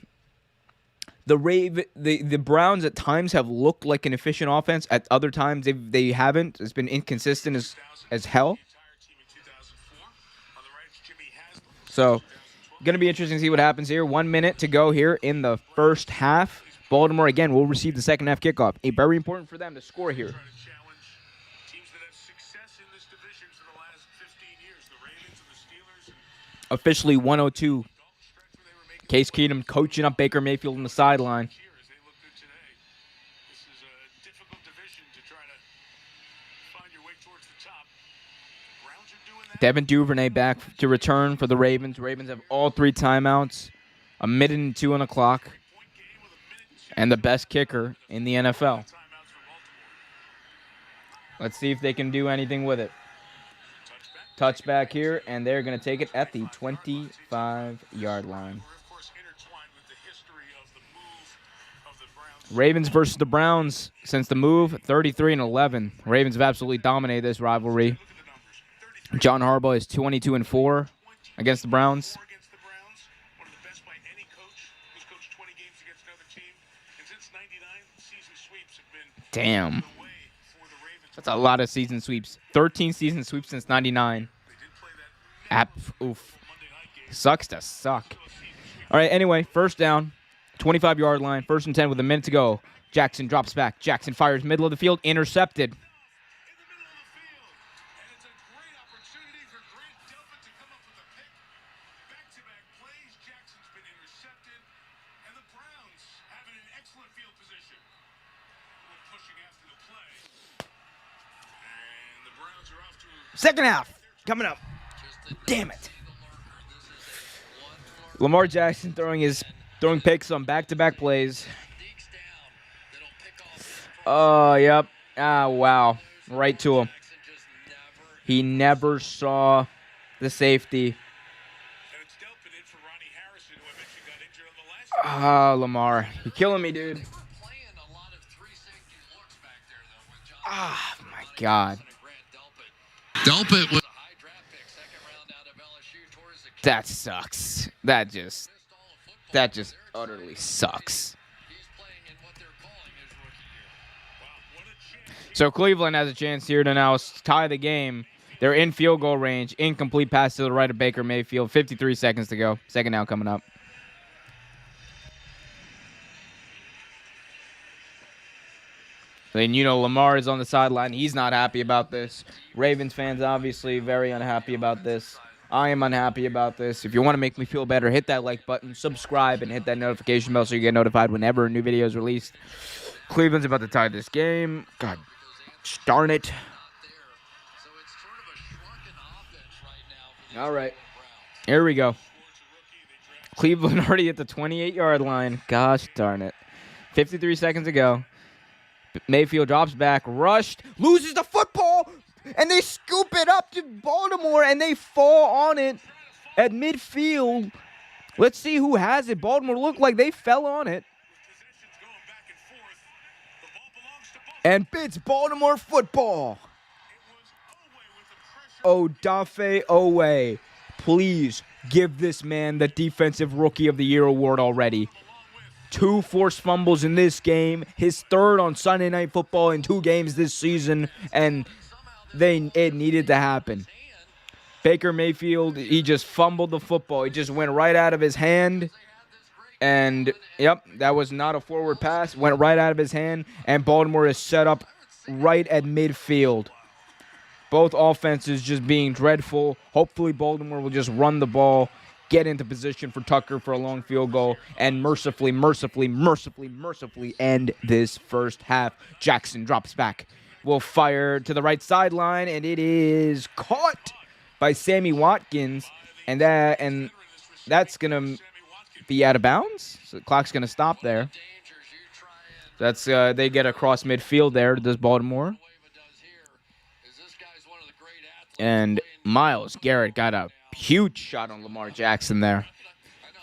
The Browns at times have looked like an efficient offense. At other times they haven't. It's been inconsistent as hell. So, going to be interesting to see what happens here. 1 minute to go here in the first half. Baltimore again will receive the second half kickoff. Very important for them to score here. Officially 102. Case Keenum coaching up Baker Mayfield on the sideline. Devin Duvernay back to return for the Ravens. Ravens have all 3 timeouts, a minute and 2 on the clock, and the best kicker in the NFL. Let's see if they can do anything with it. Touchback here, and they're going to take it at the 25-yard line. Ravens versus the Browns since the move, 33-11. Ravens have absolutely dominated this rivalry. John Harbaugh is 22-4 against the Browns. Damn. That's a lot of season sweeps. 13 season sweeps since 99. Oof. Sucks to suck. All right, anyway, first down. 25-yard line. 1st and 10 with a minute to go. Jackson drops back. Jackson fires middle of the field. Intercepted. Second half coming up. Damn it. Lamar Jackson throwing picks on back-to-back plays. Oh, yep. Ah, wow. Right to him. He never saw the safety. Ah, Lamar. You're killing me, dude. Ah, my God. Delpit was That sucks. That just utterly sucks. So Cleveland has a chance here to now tie the game. They're in field goal range. Incomplete pass to the right of Baker Mayfield. 53 seconds to go. Second down coming up. And Lamar is on the sideline. He's not happy about this. Ravens fans obviously very unhappy about this. I am unhappy about this. If you want to make me feel better, hit that like button, subscribe, and hit that notification bell so you get notified whenever a new video is released. Cleveland's about to tie this game. God darn it. All right. Here we go. Cleveland already at the 28-yard line. Gosh darn it. 53 seconds to go. Mayfield drops back, rushed, loses the football, and they scoop it up to Baltimore, and they fall on it at midfield. Let's see who has it. Baltimore looked like they fell on it. And it's Baltimore football. Odafe Owe. Please give this man the Defensive Rookie of the Year award already. 2 forced fumbles in this game, his 3rd on Sunday Night Football in 2 games this season, and it needed to happen. Baker Mayfield, he just fumbled the football. It just went right out of his hand, and yep, that was not a forward pass. Went right out of his hand, and Baltimore is set up right at midfield. Both offenses just being dreadful. Hopefully Baltimore will just run the ball, get into position for Tucker for a long field goal, and mercifully end this first half. Jackson drops back. Will fire to the right sideline, and it is caught by Sammy Watkins, and that's going to be out of bounds. So the clock's going to stop there. That's they get across midfield there, does Baltimore. And Myles Garrett got a huge shot on Lamar Jackson there.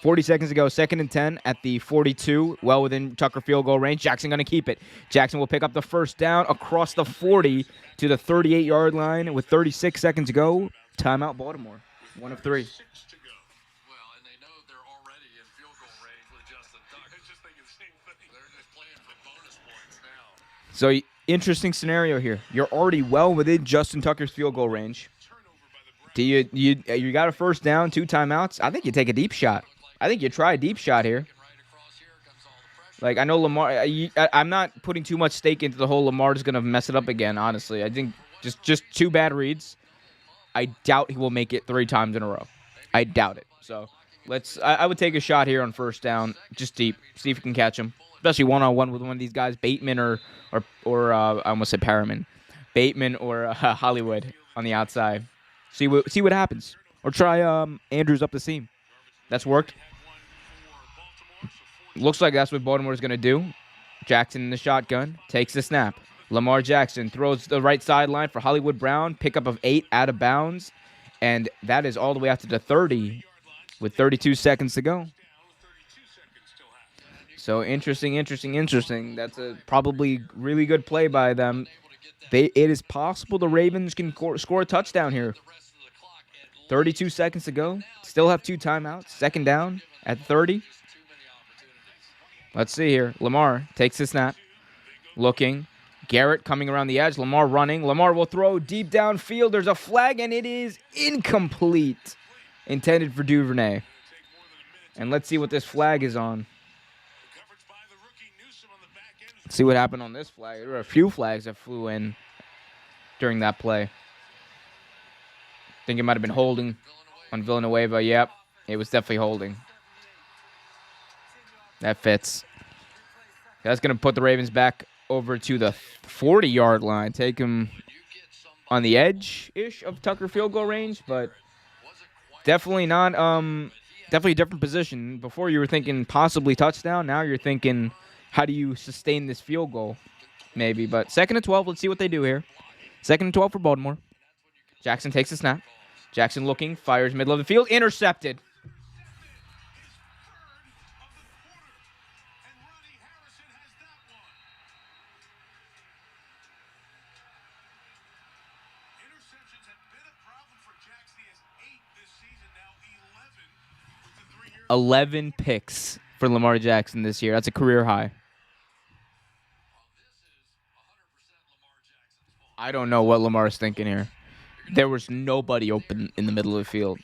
40 seconds to go, 2nd and 10 at the 42, well within Tucker field goal range. Jackson going to keep it. Jackson will pick up the first down across the 40 to the 38-yard line with 36 seconds to go. Timeout Baltimore. 1 of 3. Well, and they know they're already in field goal range with Justin Tucker. They're just thinking the same thing. They're just playing for bonus points now. So, interesting scenario here. You're already well within Justin Tucker's field goal range. Do you got a first down, 2 timeouts? I think you take a deep shot. I think you try a deep shot here. Like, I know Lamar, I'm not putting too much stake into the whole Lamar's going to mess it up again, honestly. I think just 2 bad reads. I doubt he will make it 3 times in a row. I doubt it. So, I would take a shot here on first down, just deep. See if you can catch him. Especially one-on-one with one of these guys, Bateman or I almost said Perriman. Bateman or Hollywood on the outside. See what happens. Or try Andrews up the seam. That's worked. Looks like that's what Baltimore is going to do. Jackson in the shotgun. Takes the snap. Lamar Jackson throws the right sideline for Hollywood Brown. Pickup of 8 out of bounds. And that is all the way out to the 30 with 32 seconds to go. So interesting. That's a probably really good play by them. It is possible the Ravens can score a touchdown here. 32 seconds to go. Still have 2 timeouts. 2nd down at 30. Let's see here. Lamar takes the snap. Looking. Garrett coming around the edge. Lamar running. Lamar will throw deep downfield. There's a flag, and it is incomplete. Intended for Duvernay. And let's see what this flag is on. Let's see what happened on this flag. There were a few flags that flew in during that play. I think it might have been holding on Villanueva. Yep, it was definitely holding. That fits. That's going to put the Ravens back over to the 40-yard line. Take him on the edge-ish of Tucker field goal range, but definitely not. Definitely a different position. Before you were thinking possibly touchdown. Now you're thinking, how do you sustain this field goal? Maybe, but 2nd and 12. Let's see what they do here. 2nd and 12 for Baltimore. Jackson takes the snap. Jackson looking, fires middle of the field, intercepted. Interceptions have been a problem for Jackson. He has 8 this season now, 11 with the 3 years. 11 picks for Lamar Jackson this year. That's a career high. I don't know what Lamar is thinking here. There was nobody open in the middle of the field.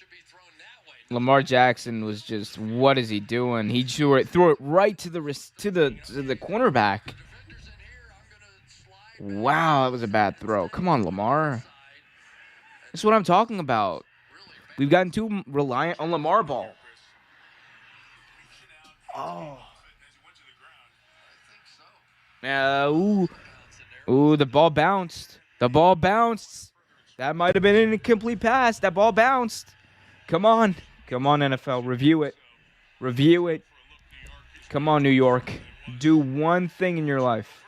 should be thrown that way. Lamar Jackson was just, what is he doing? He threw it right to the cornerback. Defenders in here, I'm gonna slide Wow, that was a bad throw. Come on, Lamar. That's what I'm talking about. We've gotten too reliant on Lamar ball. Oh. Ooh, the ball bounced. The ball bounced. That might have been an incomplete pass. That ball bounced. Come on. Come on, NFL. Review it. Review it. Come on, New York. Do one thing in your life.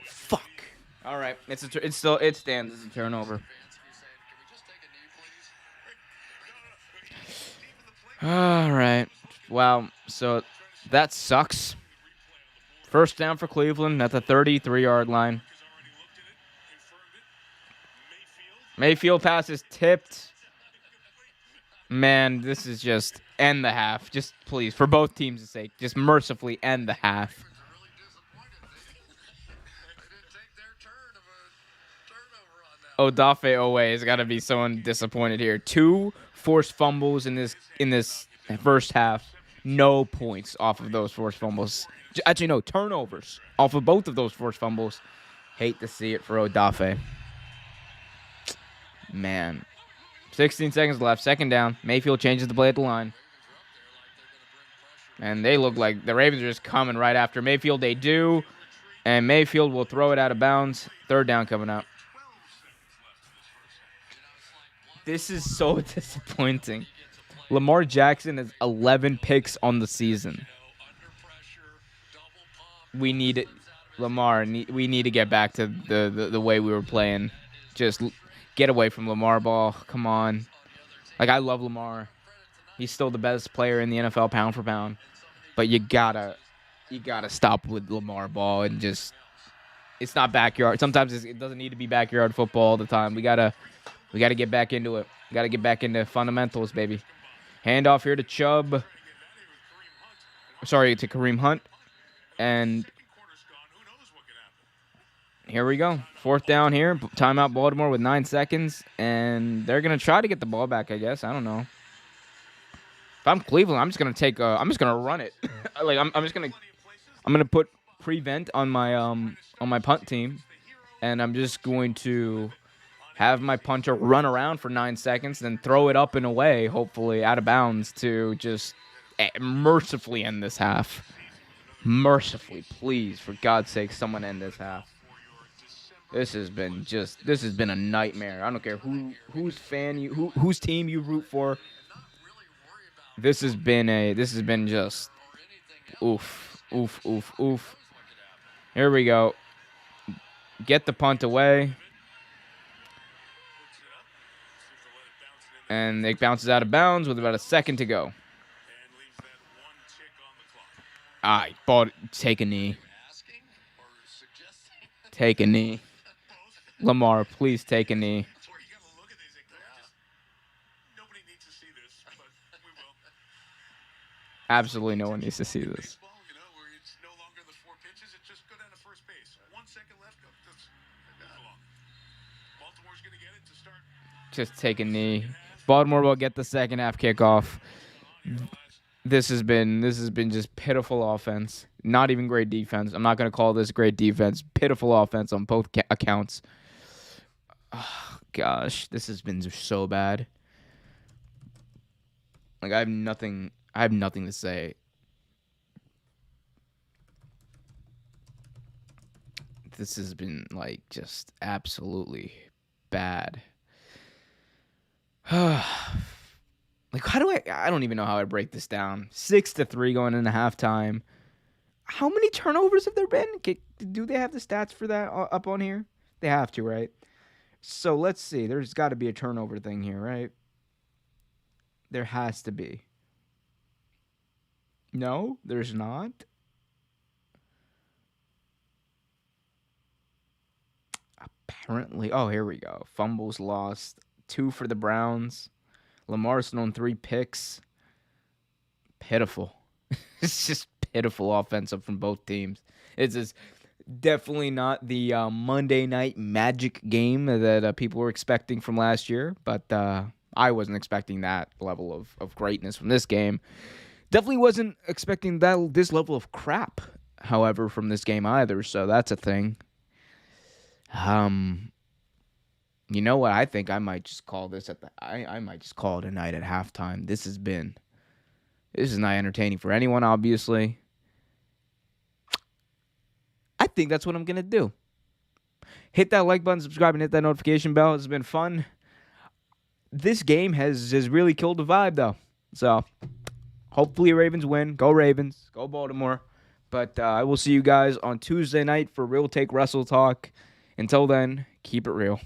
Fuck. All right. It stands as a turnover. All right. Wow. So that sucks. First down for Cleveland at the 33-yard line. Mayfield pass is tipped. Man, this is just end the half. Just please, for both teams' sake, just mercifully end the half. Odafe Owe has got to be someone disappointed here. 2 forced fumbles in this first half. No points off of those forced fumbles. Actually, no, turnovers off of both of those forced fumbles. Hate to see it for Odafe. Man. 16 seconds left. Second down. Mayfield changes the play at the line. And they look like the Ravens are just coming right after Mayfield. They do. And Mayfield will throw it out of bounds. Third down coming up. This is so disappointing. Lamar Jackson has 11 picks on the season. We need it. Lamar, we need to get back to the way we were playing. Just get away from Lamar ball. Come on. Like, I love Lamar. He's still the best player in the NFL pound for pound. But you gotta stop with Lamar ball and just, it's not backyard. Sometimes it doesn't need to be backyard football all the time. We gotta get back into it. We gotta get back into fundamentals, baby. Handoff here to Chubb. Sorry, to Kareem Hunt. And here we go. Fourth down here. Timeout Baltimore with 9 seconds. And they're going to try to get the ball back, I guess. I don't know. If I'm Cleveland, I'm just going to run it. Like, I'm going to put prevent on my punt team. And I'm just going to have my punter run around for 9 seconds, then throw it up and away, hopefully out of bounds, to just mercifully end this half. Mercifully, please, for God's sake, someone end this half. This has been a nightmare. I don't care whose team you root for. This has been just oof. Here we go. Get the punt away. And it bounces out of bounds with about a second to go. Take a knee. Take a knee. Lamar, please take a knee. Absolutely no one needs to see this. Just take a knee. Baltimore will get the second half kickoff. This has been just pitiful offense. Not even great defense. I'm not going to call this great defense. Pitiful offense on both accounts. Oh, gosh, this has been so bad. Like, I have nothing to say. This has been, like, just absolutely bad. Like, how do I don't even know how I break this down. 6-3 going into halftime. How many turnovers have there been? Do they have the stats for that up on here? They have to, right? So let's see. There's got to be a turnover thing here, right? There has to be. No, there's not. Apparently. Oh, here we go. Fumbles lost. 2 for the Browns. Lamar's thrown 3 picks. Pitiful. It's just pitiful offensive from both teams. It's just Definitely not the Monday night magic game that people were expecting from last year, but I wasn't expecting that level of greatness from this game. Definitely wasn't expecting this level of crap, however, from this game either, so that's a thing. Um, you know what? I think I might just call this I might just call it a night at halftime. This is not entertaining for anyone, obviously. I think that's what I'm gonna do. Hit that like button, subscribe, and hit that notification bell. It's been fun. This game has really killed the vibe though. So hopefully Ravens win. Go Ravens. Go Baltimore. But I will see you guys on Tuesday night for Real Take Wrestle Talk. Until then, keep it real.